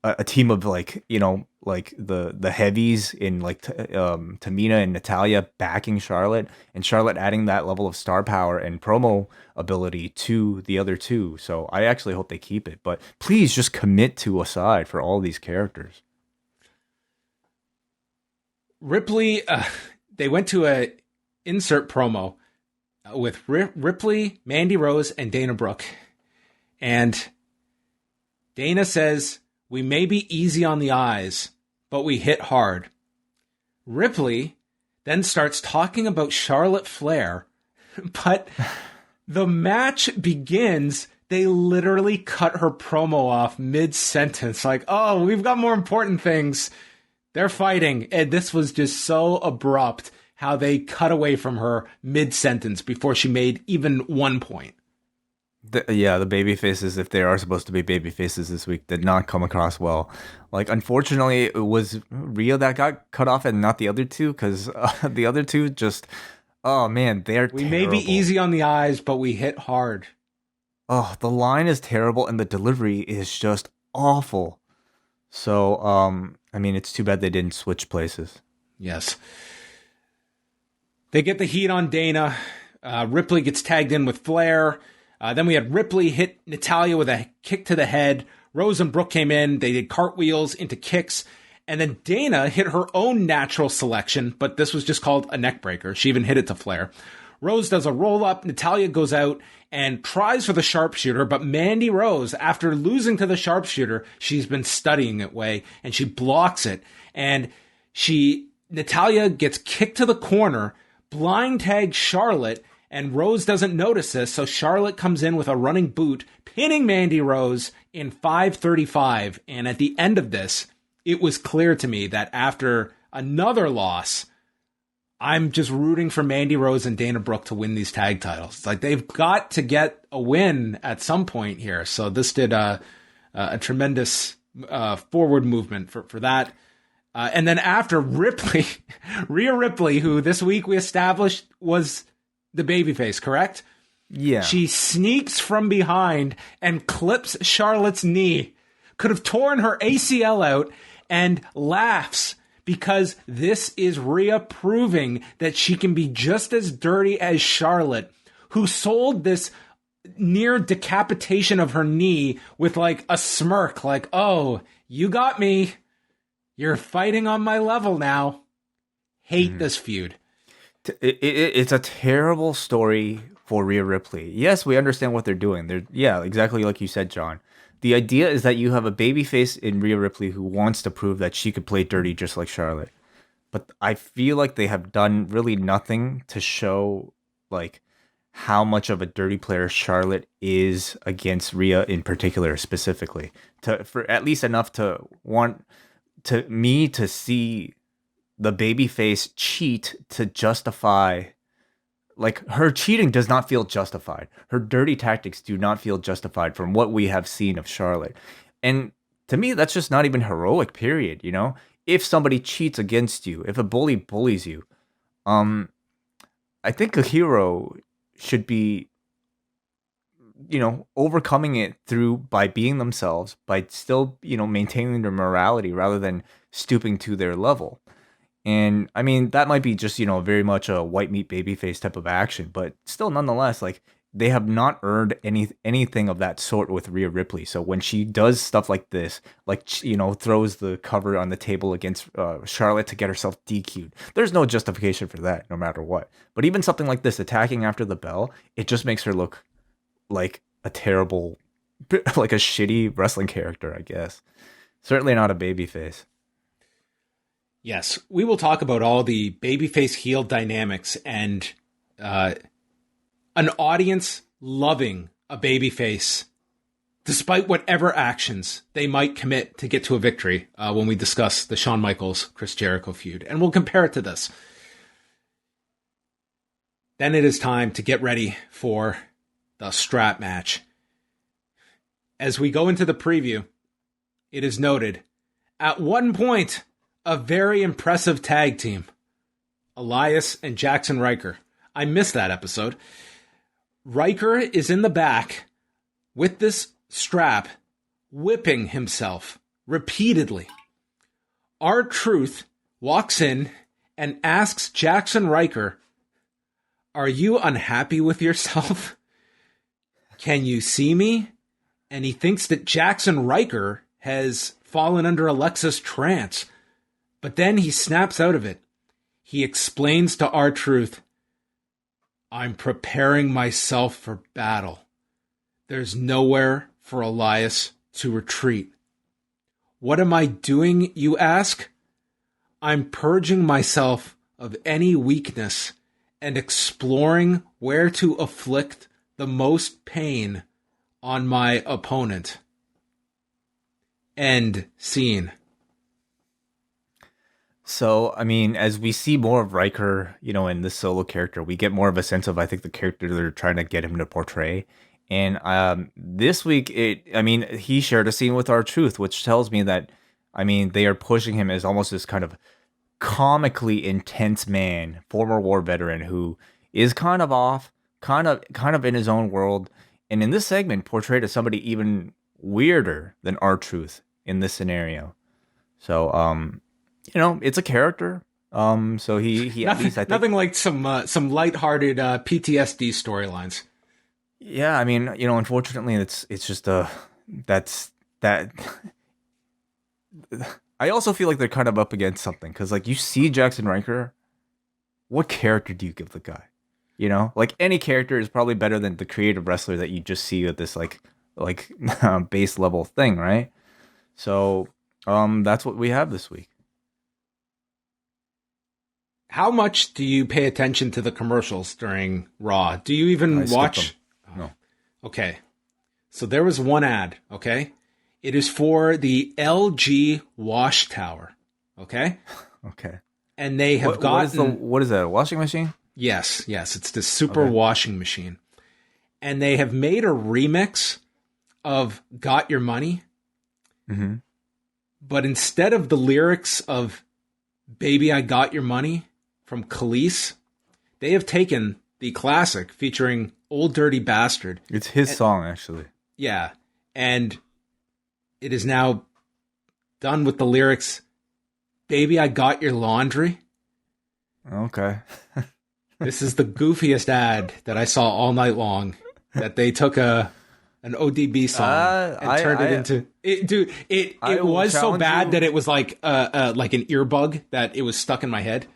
a team of like, like the heavies in like Tamina and Natalya backing Charlotte, and Charlotte adding that level of star power and promo ability to the other two. So I actually hope they keep it, but please just commit to a side for all these characters. Ripley, they went to a insert promo with Ripley, Mandy Rose, and Dana Brooke. And Dana says, "We may be easy on the eyes, but we hit hard." Ripley then starts talking about Charlotte Flair, but the match begins. They literally cut her promo off mid-sentence. Like, oh, we've got more important things. They're fighting. And this was just so abrupt how they cut away from her mid-sentence before she made even one point. Yeah, the baby faces, if they are supposed to be baby faces this week, did not come across well. Like, unfortunately, it was Rhea that got cut off and not the other two, because the other two just, oh man, they're We terrible. may be easy on the eyes, but we hit hard. Oh, the line is terrible and the delivery is just awful. So, I mean, it's too bad they didn't switch places. Yes. They get the heat on Dana. Ripley gets tagged in with Flair. Then we had Ripley hit Natalya with a kick to the head. Rose and Brooke came in. They did cartwheels into kicks. And then Dana hit her own natural selection, but this was just called a neck breaker. She even hit it to Flair. Rose does a roll up. Natalya goes out and tries for the sharpshooter, but Mandy Rose, after losing to the sharpshooter, she's been studying it way, and she blocks it. And Natalya gets kicked to the corner, blind tags Charlotte, and Rose doesn't notice this, so Charlotte comes in with a running boot, pinning Mandy Rose in 5:35. And at the end of this, it was clear to me that after another loss, I'm just rooting for Mandy Rose and Dana Brooke to win these tag titles. It's like they've got to get a win at some point here. So this did a tremendous forward movement for that. And then after Ripley, Rhea Ripley, who this week we established was the babyface, correct? Yeah. She sneaks from behind and clips Charlotte's knee. Could have torn her ACL out and laughs because this is Rhea proving that she can be just as dirty as Charlotte, who sold this near decapitation of her knee with like a smirk, like, oh, you got me. You're fighting on my level now. Hate this feud. It's a terrible story for Rhea Ripley. Yes, we understand what they're doing. Yeah, exactly like you said, John. The idea is that you have a babyface in Rhea Ripley who wants to prove that she could play dirty just like Charlotte. But I feel like they have done really nothing to show like how much of a dirty player Charlotte is against Rhea in particular, specifically. For at least enough to want to see the babyface cheat to justify. Like, her cheating does not feel justified. Her dirty tactics do not feel justified from what we have seen of Charlotte. And to me, that's just not even heroic, period, you know? If somebody cheats against you, if a bully bullies you, I think a hero should be, you know, overcoming it by being themselves, by still, you know, maintaining their morality rather than stooping to their level. And I mean, that might be just, you know, very much a white meat babyface type of action, but still, nonetheless, like, they have not earned anything of that sort with Rhea Ripley. So when she does stuff like this, like, you know, throws the cover on the table against Charlotte to get herself DQ'd, there's no justification for that, no matter what. But even something like this, attacking after the bell, it just makes her look like a terrible, like a shitty wrestling character, I guess. Certainly not a babyface. Yes, we will talk about all the babyface heel dynamics and an audience loving a babyface despite whatever actions they might commit to get to a victory when we discuss the Shawn Michaels Chris Jericho feud. And we'll compare it to this. Then it is time to get ready for the strap match. As we go into the preview, it is noted, at one point, a very impressive tag team, Elias and Jaxson Ryker. I missed that episode. Ryker is in the back with this strap, whipping himself repeatedly. R-Truth walks in and asks Jaxson Ryker, "Are you unhappy with yourself? Can you see me?" And he thinks that Jaxson Ryker has fallen under Alexa's trance. But then he snaps out of it. He explains to R-Truth, "I'm preparing myself for battle. There's nowhere for Elias to retreat." What am I doing, you ask? I'm purging myself of any weakness and exploring where to afflict the most pain on my opponent. End scene. So, I mean, as we see more of Riker, you know, in this solo character, we get more of a sense of, I think, the character they're trying to get him to portray. And this week, he shared a scene with R-Truth, which tells me that, they are pushing him as almost this kind of comically intense man, former war veteran who is kind of off, kind of in his own world, and in this segment portrayed as somebody even weirder than R-Truth in this scenario. So, it's a character. So he at least, I think, nothing like some lighthearted PTSD storylines. Yeah, unfortunately, it's just that's that. I also feel like they're kind of up against something because, like, you see Jaxson Ryker, what character do you give the guy? Like, any character is probably better than the creative wrestler that you just see at this like base level thing, right? So, that's what we have this week. How much do you pay attention to the commercials during Raw? Do you even watch? No. Okay. So there was one ad, okay? It is for the LG wash tower, okay? Okay. And they have what is that, a washing machine? Yes. It's the super washing machine. And they have made a remix of Got Your Money. Mm-hmm. But instead of the lyrics of Baby I Got Your Money from Khalees, they have taken the classic featuring Old Dirty Bastard. It's his song, actually. Yeah. And it is now done with the lyrics, Baby, I got your laundry. Okay. This is the goofiest ad that I saw all night long. That they took an ODB song and turned it into it. Dude, it was so bad that it was like an earbug that it was stuck in my head.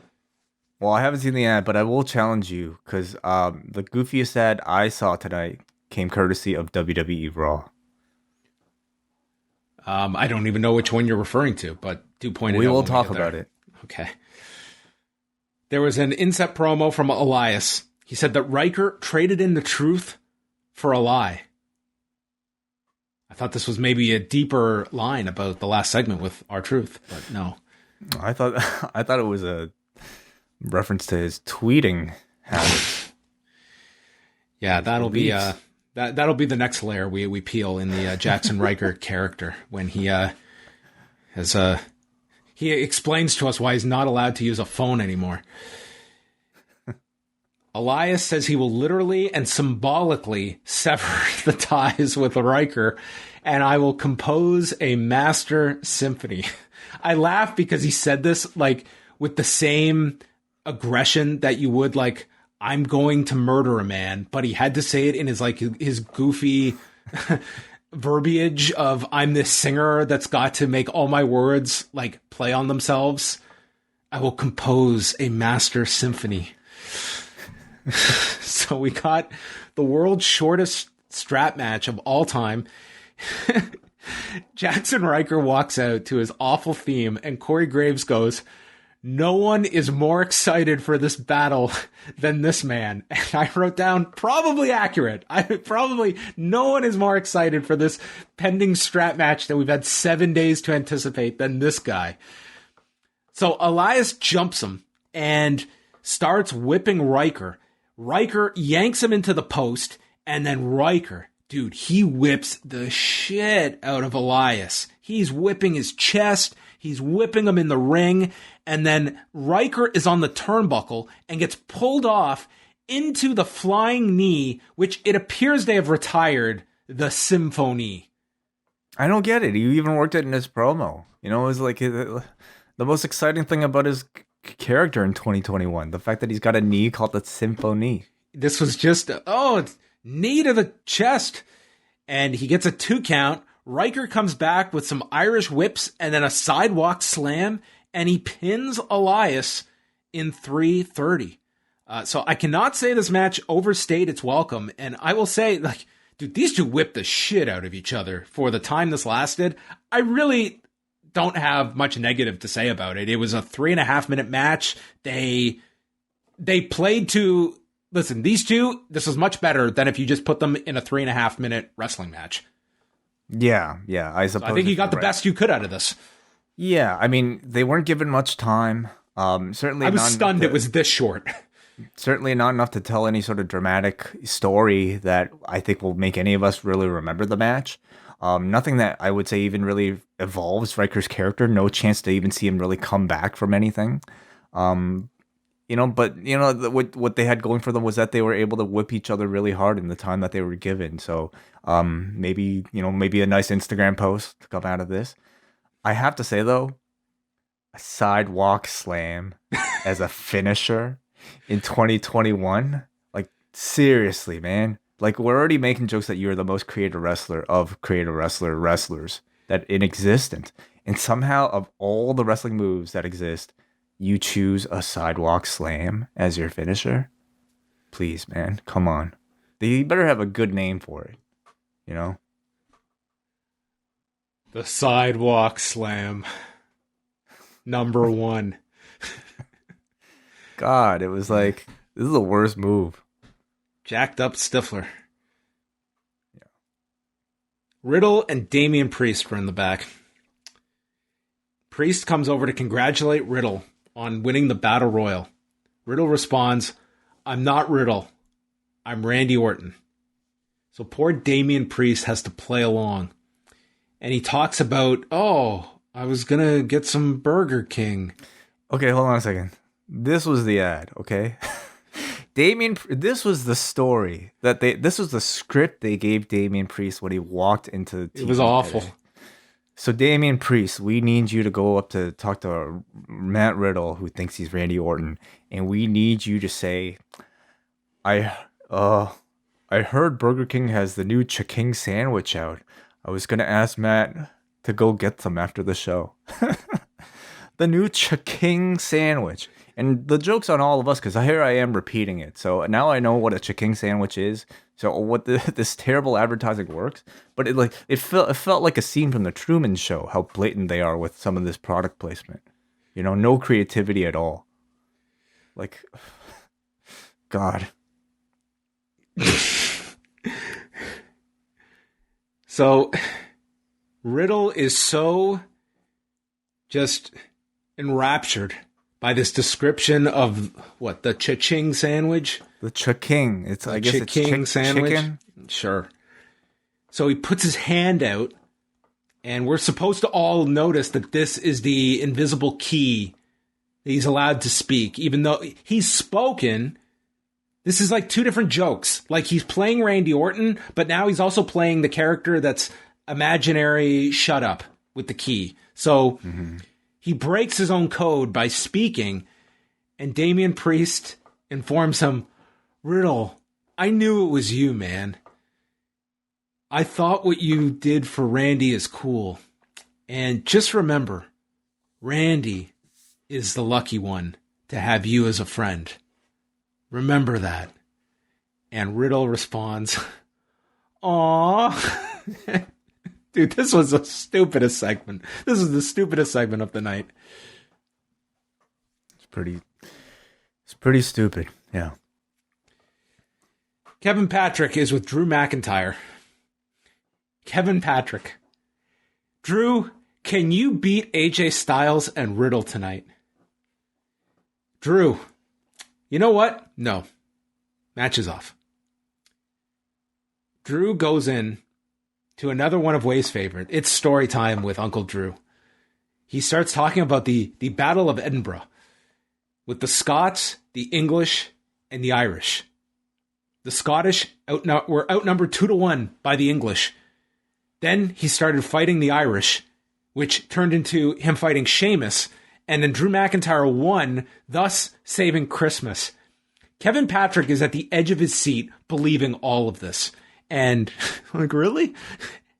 Well, I haven't seen the ad, but I will challenge you because the goofiest ad I saw tonight came courtesy of WWE Raw. I don't even know which one you're referring to, but do point it out. We will talk about it. Okay. There was an inset promo from Elias. He said that Ryker traded in the truth for a lie. I thought this was maybe a deeper line about the last segment with R-Truth, but no. I thought it was a reference to his tweeting habits. Yeah, that'll be that'll be the next layer we peel in the Jaxson Ryker character when he he explains to us why he's not allowed to use a phone anymore. Elias says he will literally and symbolically sever the ties with Ryker, and I will compose a master symphony. I laugh because he said this like with the same aggression that you would like, I'm going to murder a man, but he had to say it in his goofy verbiage of I'm this singer that's got to make all my words like play on themselves. I will compose a master symphony. So we got the world's shortest strap match of all time. Jaxson Ryker walks out to his awful theme, and Corey Graves goes, "No one is more excited for this battle than this man." And I wrote down, probably accurate. No one is more excited for this pending strap match that we've had 7 days to anticipate than this guy. So Elias jumps him and starts whipping Ryker. Ryker yanks him into the post, and then Ryker, dude, he whips the shit out of Elias. He's whipping his chest. He's whipping him in the ring. And then Ryker is on the turnbuckle and gets pulled off into the flying knee, which it appears they have retired the symphony. I don't get it. He even worked it in his promo. It was like the most exciting thing about his character in 2021. The fact that he's got a knee called the symphony. This was just, it's knee to the chest. And he gets a 2 count. Ryker comes back with some Irish whips and then a sidewalk slam, and he pins Elias in 3:30. So I cannot say this match overstayed its welcome, and I will say, like, dude, these two whipped the shit out of each other for the time this lasted. I really don't have much negative to say about it. It was a 3.5 minute match. They played to, listen, these two, this is much better than if you just put them in a 3.5 minute wrestling match. Yeah, I suppose. So I think you got the best you could out of this. Yeah, they weren't given much time. Certainly, I was stunned it was this short. Certainly not enough to tell any sort of dramatic story that I think will make any of us really remember the match. Nothing that I would say even really evolves Riker's character. No chance to even see him really come back from anything. What they had going for them was that they were able to whip each other really hard in the time that they were given. So maybe a nice Instagram post to come out of this. I have to say though, a sidewalk slam as a finisher in 2021, like seriously, man. Like we're already making jokes that you're the most creative wrestler of creative wrestlers that in existence, and somehow of all the wrestling moves that exist, you choose a sidewalk slam as your finisher. Please, man, come on. They better have a good name for it, you know? The sidewalk slam. Number 1. God, it was like, this is the worst move. Jacked up Stifler. Yeah. Riddle and Damian Priest were in the back. Priest comes over to congratulate Riddle on winning the Battle Royal. Riddle responds, "I'm not Riddle. I'm Randy Orton." So poor Damian Priest has to play along. And he talks about, I was going to get some Burger King. Okay, hold on a second. This was the ad, okay? This was the story this was the script they gave Damian Priest when he walked into the TV. It was awful. Today. So Damian Priest, we need you to go up to talk to Matt Riddle, who thinks he's Randy Orton, and we need you to say, I heard Burger King has the new chicken sandwich out. I was gonna ask Matt to go get them after the show. The new chicken sandwich. And the joke's on all of us because here I am repeating it. So now I know what a chicken sandwich is. So what this terrible advertising works. But it felt like a scene from the Truman Show. How blatant they are with some of this product placement. You know, no creativity at all. Like, God. So Riddle is so just enraptured by this description of what, the cha-ching sandwich? The cha-king. I guess it's sandwich. Chicken. Sure. So he puts his hand out, and we're supposed to all notice that this is the invisible key that he's allowed to speak, even though he's spoken. This is like two different jokes. Like he's playing Randy Orton, but now he's also playing the character that's imaginary shut up with the key. So he breaks his own code by speaking, and Damian Priest informs him, "Riddle, I knew it was you, man. I thought what you did for Randy is cool. And just remember, Randy is the lucky one to have you as a friend. Remember that." And Riddle responds, "Aw." Dude, this was the stupidest segment. This is the stupidest segment of the night. It's pretty stupid, yeah. Kevin Patrick is with Drew McIntyre. Kevin Patrick. "Drew, can you beat AJ Styles and Riddle tonight?" Drew, "You know what? No. Match is off." Drew goes in to another one of Way's favorite. It's story time with Uncle Drew. He starts talking about the Battle of Edinburgh with the Scots, the English, and the Irish. The Scottish were outnumbered 2-1 by the English. Then he started fighting the Irish, which turned into him fighting Sheamus, and then Drew McIntyre won, thus saving Christmas. Kevin Patrick is at the edge of his seat, believing all of this. And, like, really?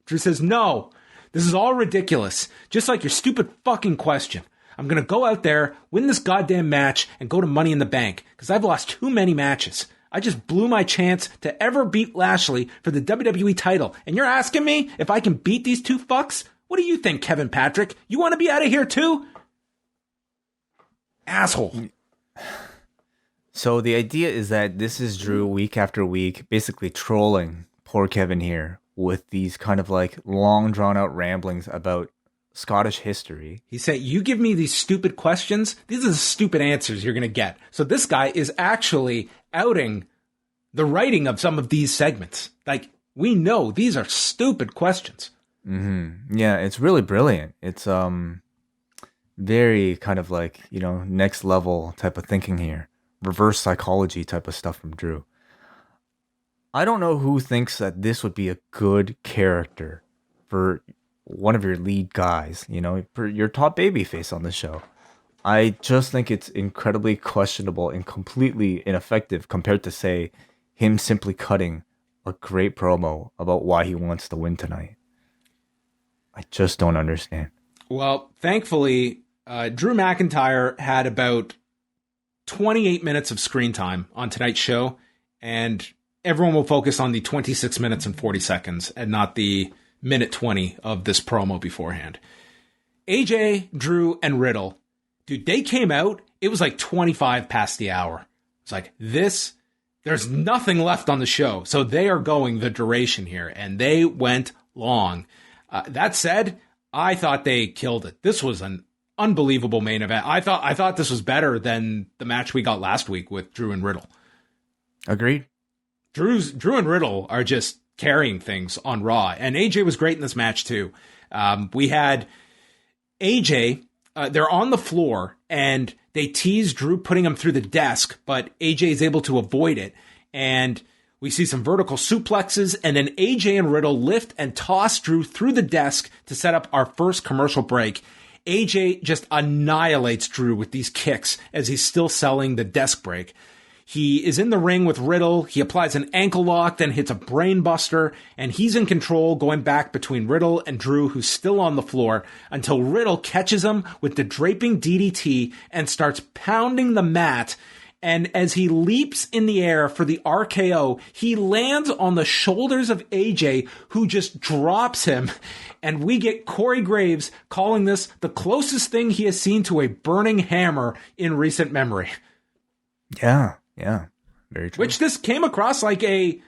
Drew says, "No, this is all ridiculous. Just like your stupid fucking question. I'm going to go out there, win this goddamn match, and go to Money in the Bank, because I've lost too many matches. I just blew my chance to ever beat Lashley for the WWE title. And you're asking me if I can beat these two fucks? What do you think, Kevin Patrick? You want to be out of here too? Asshole." So the idea is that this is Drew week after week, basically trolling poor Kevin here with these kind of like long drawn out ramblings about Scottish history. He said, you give me these stupid questions, these are the stupid answers you're going to get. So this guy is actually outing the writing of some of these segments. Like, we know these are stupid questions. Mm-hmm. Yeah, it's really brilliant. It's very kind of like, next level type of thinking here. Reverse psychology type of stuff from Drew. I don't know who thinks that this would be a good character for one of your lead guys, for your top babyface on the show. I just think it's incredibly questionable and completely ineffective compared to, say, him simply cutting a great promo about why he wants to win tonight. I just don't understand. Well, thankfully, Drew McIntyre had about 28 minutes of screen time on tonight's show, and everyone will focus on the 26 minutes and 40 seconds and not the minute 20 of this promo beforehand. AJ, Drew, and Riddle, dude, they came out, it was like 25 past the hour. It's like, there's nothing left on the show, so they are going the duration here, and they went long. That said, I thought they killed it. This was an unbelievable main event. I thought this was better than the match we got last week with Drew and Riddle. Agreed. Drew and Riddle are just carrying things on Raw, and AJ was great in this match too. We had AJ, they're on the floor, and they tease Drew putting him through the desk, but AJ is able to avoid it, and we see some vertical suplexes, and then AJ and Riddle lift and toss Drew through the desk to set up our first commercial break. AJ just annihilates Drew with these kicks as he's still selling the desk break. He is in the ring with Riddle. He applies an ankle lock, then hits a brain buster, and he's in control going back between Riddle and Drew, who's still on the floor, until Riddle catches him with the draping DDT and starts pounding the mat. And as he leaps in the air for the RKO, he lands on the shoulders of AJ, who just drops him. And we get Corey Graves calling this the closest thing he has seen to a burning hammer in recent memory. Yeah, very true. Which this came across like a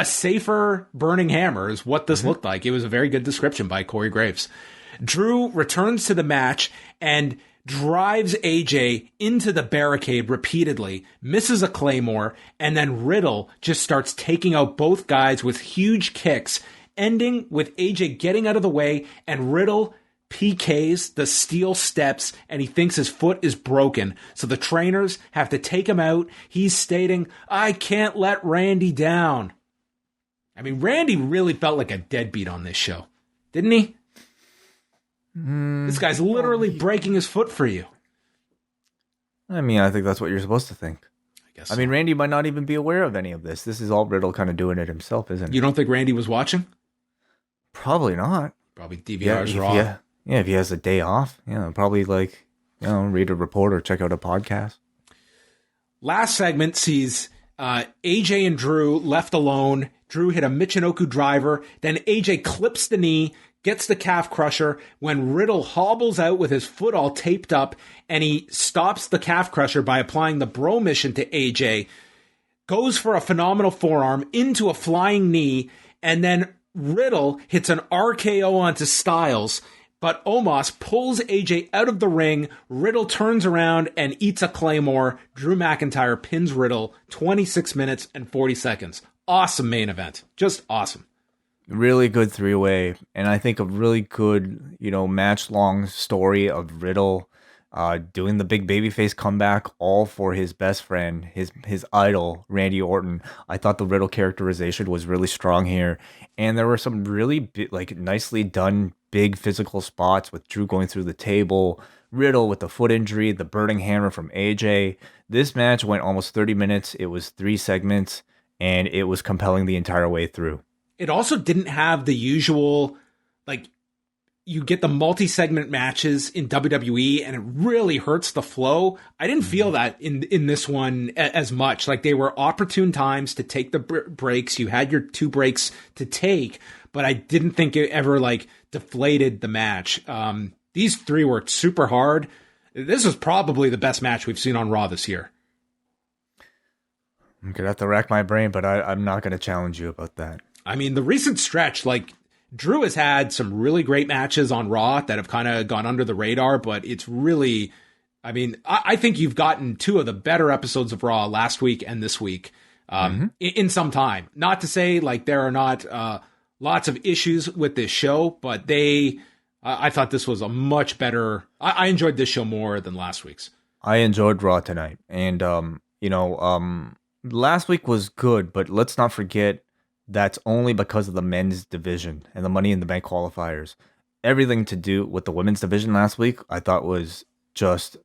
safer burning hammer is what this looked like. It was a very good description by Corey Graves. Drew returns to the match and drives AJ into the barricade repeatedly, misses a Claymore, and then Riddle just starts taking out both guys with huge kicks, ending with AJ getting out of the way and Riddle PKs the steel steps, and he thinks his foot is broken. So the trainers have to take him out. He's stating, "I can't let Randy down." I mean, Randy really felt like a deadbeat on this show, didn't he? This guy's literally breaking his foot for you. I mean, I think that's what you're supposed to think. I guess. I mean, Randy might not even be aware of any of this. This is all Riddle kind of doing it himself, isn't it? You don't think Randy was watching? Probably not. Probably DVR's Raw. Yeah, if he has a day off, probably read a report or check out a podcast. Last segment sees AJ and Drew left alone. Drew hit a Michinoku driver. Then AJ clips the knee, gets the calf crusher when Riddle hobbles out with his foot all taped up, and he stops the calf crusher by applying the bro mission to AJ, goes for a phenomenal forearm into a flying knee, and then Riddle hits an RKO onto Styles, but Omos pulls AJ out of the ring. Riddle turns around and eats a Claymore. Drew McIntyre pins Riddle 26 minutes and 40 seconds. Awesome main event. Just awesome. Really good three-way, and I think a really good, match-long story of Riddle doing the big babyface comeback, all for his best friend, his idol, Randy Orton. I thought the Riddle characterization was really strong here, and there were some really nicely done big physical spots with Drew going through the table, Riddle with the foot injury, the burning hammer from AJ. This match went almost 30 minutes. It was 3 segments, and it was compelling the entire way through. It also didn't have the usual, you get the multi-segment matches in WWE, and it really hurts the flow. I didn't feel that in this one as much. They were opportune times to take the breaks. You had your 2 breaks to take, but I didn't think it ever, deflated the match. These 3 worked super hard. This is probably the best match we've seen on Raw this year. I'm going to have to rack my brain, but I'm not going to challenge you about that. I mean, the recent stretch, Drew has had some really great matches on Raw that have kind of gone under the radar, but it's really, I mean, I think you've gotten two of the better episodes of Raw last week and this week in some time. Not to say like there are not lots of issues with this show, but I thought this was a much better, I enjoyed this show more than last week's. I enjoyed Raw tonight. And, last week was good, but let's not forget that's only because of the men's division and the Money in the Bank qualifiers. Everything to do with the women's division last week, I thought was just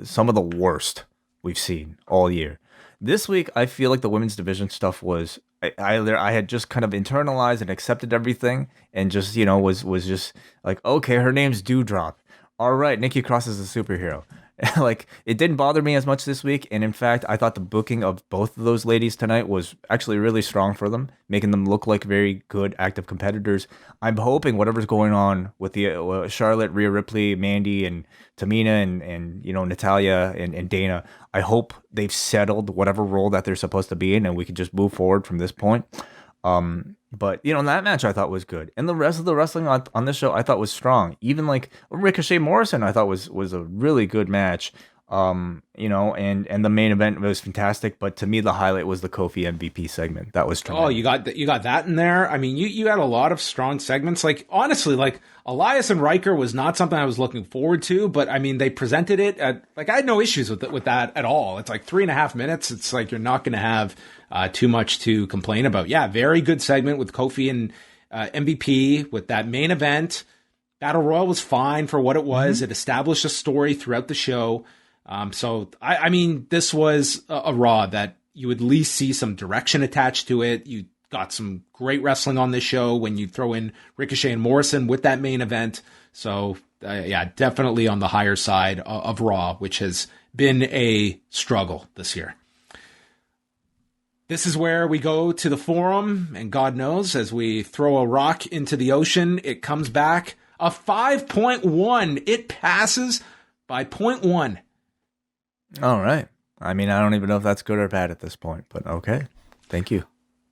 some of the worst we've seen all year. This week, I feel like the women's division stuff was, I had just kind of internalized and accepted everything and just, was just like, okay, her name's Dewdrop. All right, Nikki Cross is a superhero. Like, it didn't bother me as much this week, and in fact, I thought the booking of both of those ladies tonight was actually really strong for them, making them look like very good active competitors. I'm hoping whatever's going on with the Charlotte, Rhea Ripley, Mandy, and Tamina, and Natalya and Dana, I hope they've settled whatever role that they're supposed to be in, and we can just move forward from this point. But that match I thought was good, and the rest of the wrestling on this show I thought was strong. Even like Ricochet Morrison, I thought was a really good match. And the main event was fantastic. But to me, the highlight was the Kofi MVP segment. That was tremendous. Oh, you got that in there. I mean, you had a lot of strong segments. Like honestly, like Elias and Ryker was not something I was looking forward to, but I mean, they presented it at, like, I had no issues with that at all. It's like 3.5 minutes. It's like you're not going to have too much to complain about. Yeah, very good segment with Kofi and MVP with that main event. Battle Royal was fine for what it was. Mm-hmm. It established a story throughout the show. So I mean, this was a Raw that you would at least see some direction attached to it. You got some great wrestling on this show when you throw in Ricochet and Morrison with that main event. So yeah, definitely on the higher side of Raw, which has been a struggle this year. This is where we go to the forum, and God knows, as we throw a rock into the ocean, it comes back a 5.1. It passes by 0.1. All right. I mean, I don't even know if that's good or bad at this point, but okay. Thank you.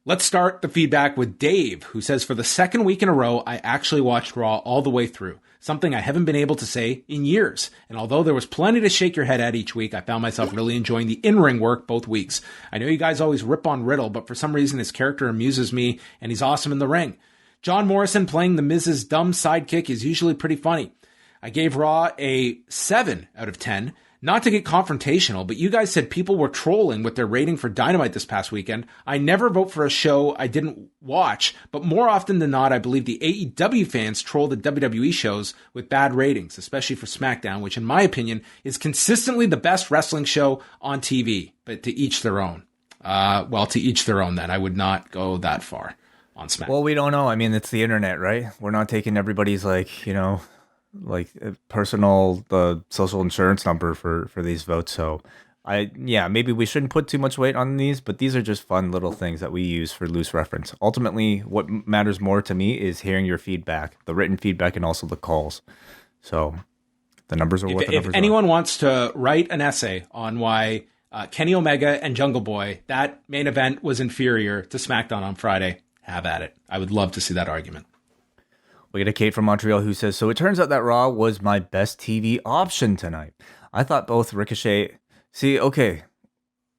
Let's start the feedback with Dave, who says, for the second week in a row, I actually watched Raw all the way through, something I haven't been able to say in years. And although there was plenty to shake your head at each week, I found myself really enjoying the in-ring work both weeks. I know you guys always rip on Riddle, but for some reason his character amuses me, and he's awesome in the ring. John Morrison playing the Miz's dumb sidekick is usually pretty funny. I gave Raw a 7 out of 10. Not to get confrontational, but you guys said people were trolling with their rating for Dynamite this past weekend. I never vote for a show I didn't watch, but more often than not, I believe the AEW fans troll the WWE shows with bad ratings, especially for SmackDown, which in my opinion is consistently the best wrestling show on TV, but to each their own. To each their own then. I would not go that far on SmackDown. Well, we don't know. I mean, it's the internet, right? We're not taking everybody's personal social insurance number for these votes. So maybe we shouldn't put too much weight on these, but these are just fun little things that we use for loose reference. Ultimately, what matters more to me is hearing your feedback, the written feedback, and also the calls. So the numbers are what the numbers are. If anyone wants to write an essay on why Kenny Omega and Jungle Boy, that main event was inferior to SmackDown on Friday, have at it. I would love to see that argument. We get a Kate from Montreal who says, so it turns out that Raw was my best TV option tonight. I thought both Ricochet... See, okay,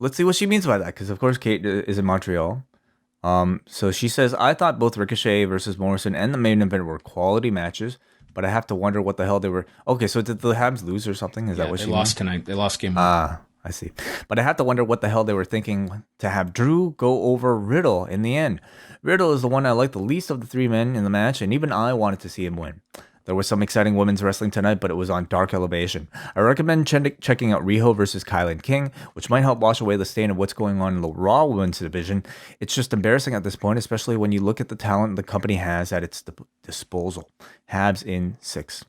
let's see what she means by that, because of course Kate is in Montreal. So she says, I thought both Ricochet versus Morrison and the main event were quality matches, but I have to wonder what the hell they were... Okay, so did the Habs lose or something? Is that what she means? They lost tonight. They lost game 1. I see. But I have to wonder what the hell they were thinking to have Drew go over Riddle in the end. Riddle is the one I like the least of the three men in the match, and even I wanted to see him win. There was some exciting women's wrestling tonight, but it was on dark elevation. I recommend checking out Riho versus Kylan King, which might help wash away the stain of what's going on in the Raw women's division. It's just embarrassing at this point, especially when you look at the talent the company has at its disposal. Habs in 6.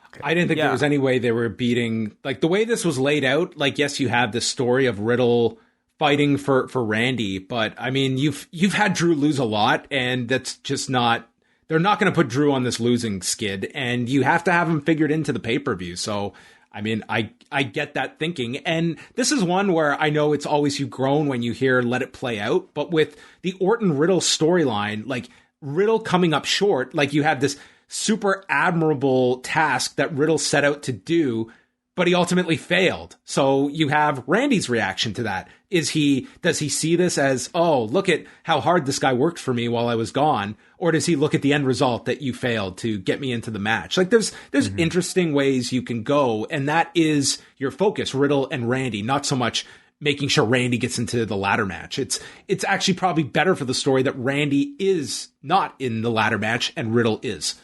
Okay. I didn't think there was any way they were beating, like the way this was laid out. Like, yes, you have this story of Riddle fighting for Randy, but I mean, you've had Drew lose a lot, and that's just not. They're not going to put Drew on this losing skid, and you have to have him figured into the pay-per-view. So, I mean, I get that thinking, and this is one where I know it's always you groan when you hear "let it play out," but with the Orton Riddle storyline, like, Riddle coming up short, like you have this super admirable task that Riddle set out to do, but he ultimately failed. So you have Randy's reaction to that. Does he see this as, oh, look at how hard this guy worked for me while I was gone? Or does he look at the end result that you failed to get me into the match? Like there's interesting ways you can go. And that is your focus, Riddle and Randy, not so much making sure Randy gets into the ladder match. It's actually probably better for the story that Randy is not in the ladder match and Riddle is.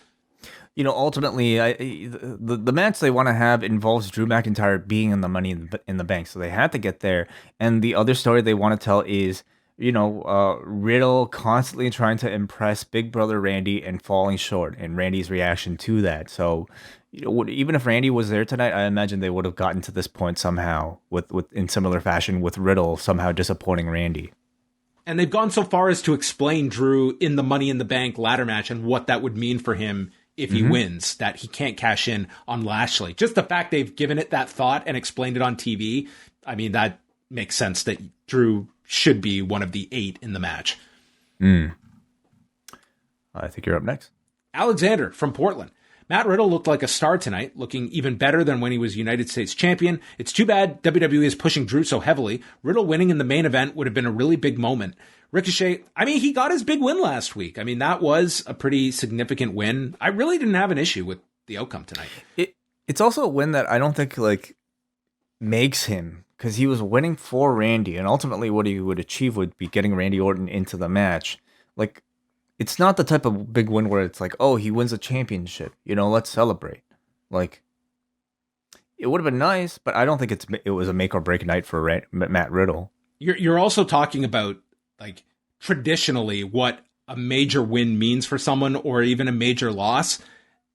You know, ultimately, the match they want to have involves Drew McIntyre being in the Money in the Bank, so they had to get there. And the other story they want to tell is, you know, Riddle constantly trying to impress Big Brother Randy and falling short, and Randy's reaction to that. So, you know, even if Randy was there tonight, I imagine they would have gotten to this point somehow, with in similar fashion, with Riddle somehow disappointing Randy. And they've gone so far as to explain Drew in the Money in the Bank ladder match and what that would mean for him if he wins, that he can't cash in on Lashley. Just the fact they've given it that thought and explained it on TV, I mean, that makes sense that Drew should be one of the 8 in the match. I think you're up next. Alexander from Portland. Matt Riddle looked like a star tonight, looking even better than when he was United States champion. It's too bad WWE is pushing Drew so heavily. Riddle winning in the main event would have been a really big moment. Ricochet, I mean, he got his big win last week. I mean, that was a pretty significant win. I really didn't have an issue with the outcome tonight. It's also a win that I don't think, like, makes him, because he was winning for Randy, and ultimately what he would achieve would be getting Randy Orton into the match. Like, it's not the type of big win where it's like, oh, he wins a championship, you know, let's celebrate. Like, it would have been nice, but I don't think it was a make or break night for Matt Riddle. You're also talking about, like, traditionally what a major win means for someone, or even a major loss.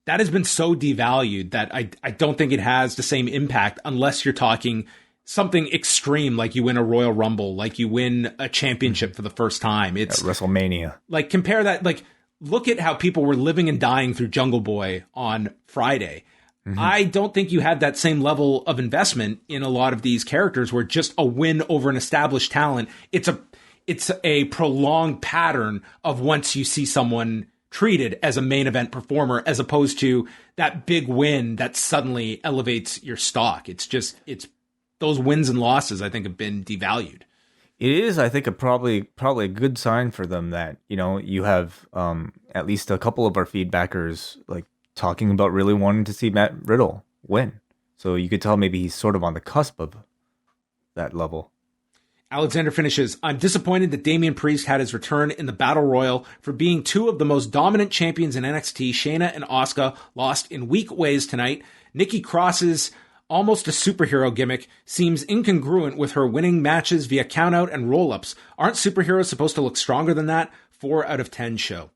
That has been so devalued that I don't think it has the same impact unless you're talking something extreme, like you win a Royal Rumble, like you win a championship for the first time. It's at WrestleMania. Like, compare that. Like, look at how people were living and dying through Jungle Boy on Friday. I don't think you had that same level of investment in a lot of these characters where just a win over an established talent. It's a prolonged pattern of once you see someone treated as a main event performer, as opposed to that big win that suddenly elevates your stock. It's those wins and losses, I think, have been devalued. It is, I think, probably a good sign for them that, you know, you have at least a couple of our feedbackers like talking about really wanting to see Matt Riddle win. So you could tell maybe he's sort of on the cusp of that level. Alexander finishes, I'm disappointed that Damian Priest had his return in the Battle Royal. For being 2 of the most dominant champions in NXT, Shayna and Asuka lost in weak ways tonight. Nikki Cross's almost a superhero gimmick seems incongruent with her winning matches via countout and roll-ups. Aren't superheroes supposed to look stronger than that? 4 out of 10 show.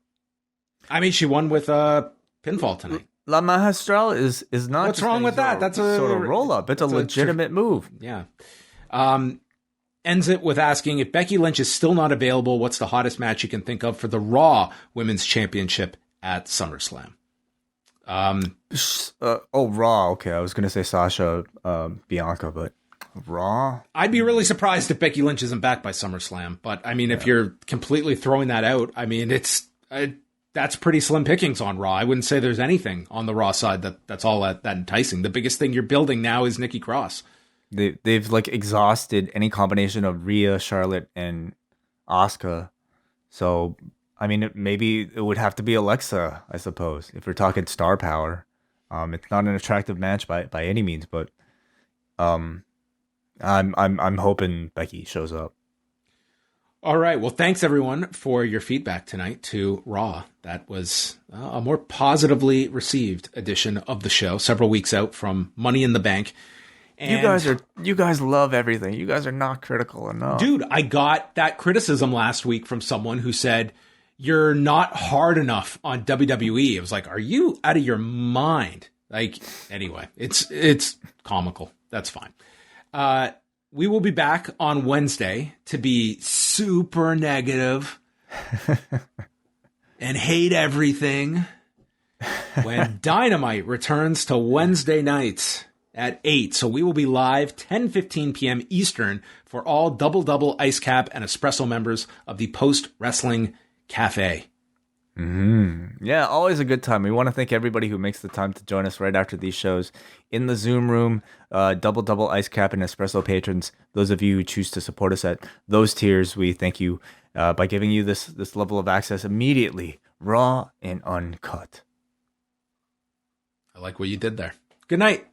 I mean, she won with a pinfall tonight. La Magistral is not. What's wrong with that? That's a sort of roll-up. It's a legitimate move. Yeah. Ends it with asking, if Becky Lynch is still not available, what's the hottest match you can think of for the Raw Women's Championship at SummerSlam? Raw. Okay, I was going to say Sasha Bianca, but Raw? I'd be really surprised if Becky Lynch isn't back by SummerSlam. But, I mean, if you're completely throwing that out, I mean, that's pretty slim pickings on Raw. I wouldn't say there's anything on the Raw side that's all that enticing. The biggest thing you're building now is Nikki Cross. They've like exhausted any combination of Rhea, Charlotte, and Asuka. So, I mean, maybe it would have to be Alexa, I suppose, if we're talking star power. It's not an attractive match by any means, but I'm hoping Becky shows up. All right. Well, thanks everyone for your feedback tonight to Raw. That was a more positively received edition of the show, several weeks out from Money in the Bank. And you guys love everything. You guys are not critical enough. Dude, I got that criticism last week from someone who said, you're not hard enough on WWE. It was like, are you out of your mind? Like, anyway, it's comical. That's fine. We will be back on Wednesday to be super negative and hate everything when Dynamite returns to Wednesday nights at 8. So we will be live 10:15 p.m. Eastern for all Double Ice Cap and Espresso members of the Post Wrestling Cafe. Yeah, always a good time. We want to thank everybody who makes the time to join us right after these shows in the Zoom room. Double ice cap and espresso patrons. Those of you who choose to support us at those tiers, we thank you by giving you this level of access immediately, raw and uncut. I like what you did there. Good night.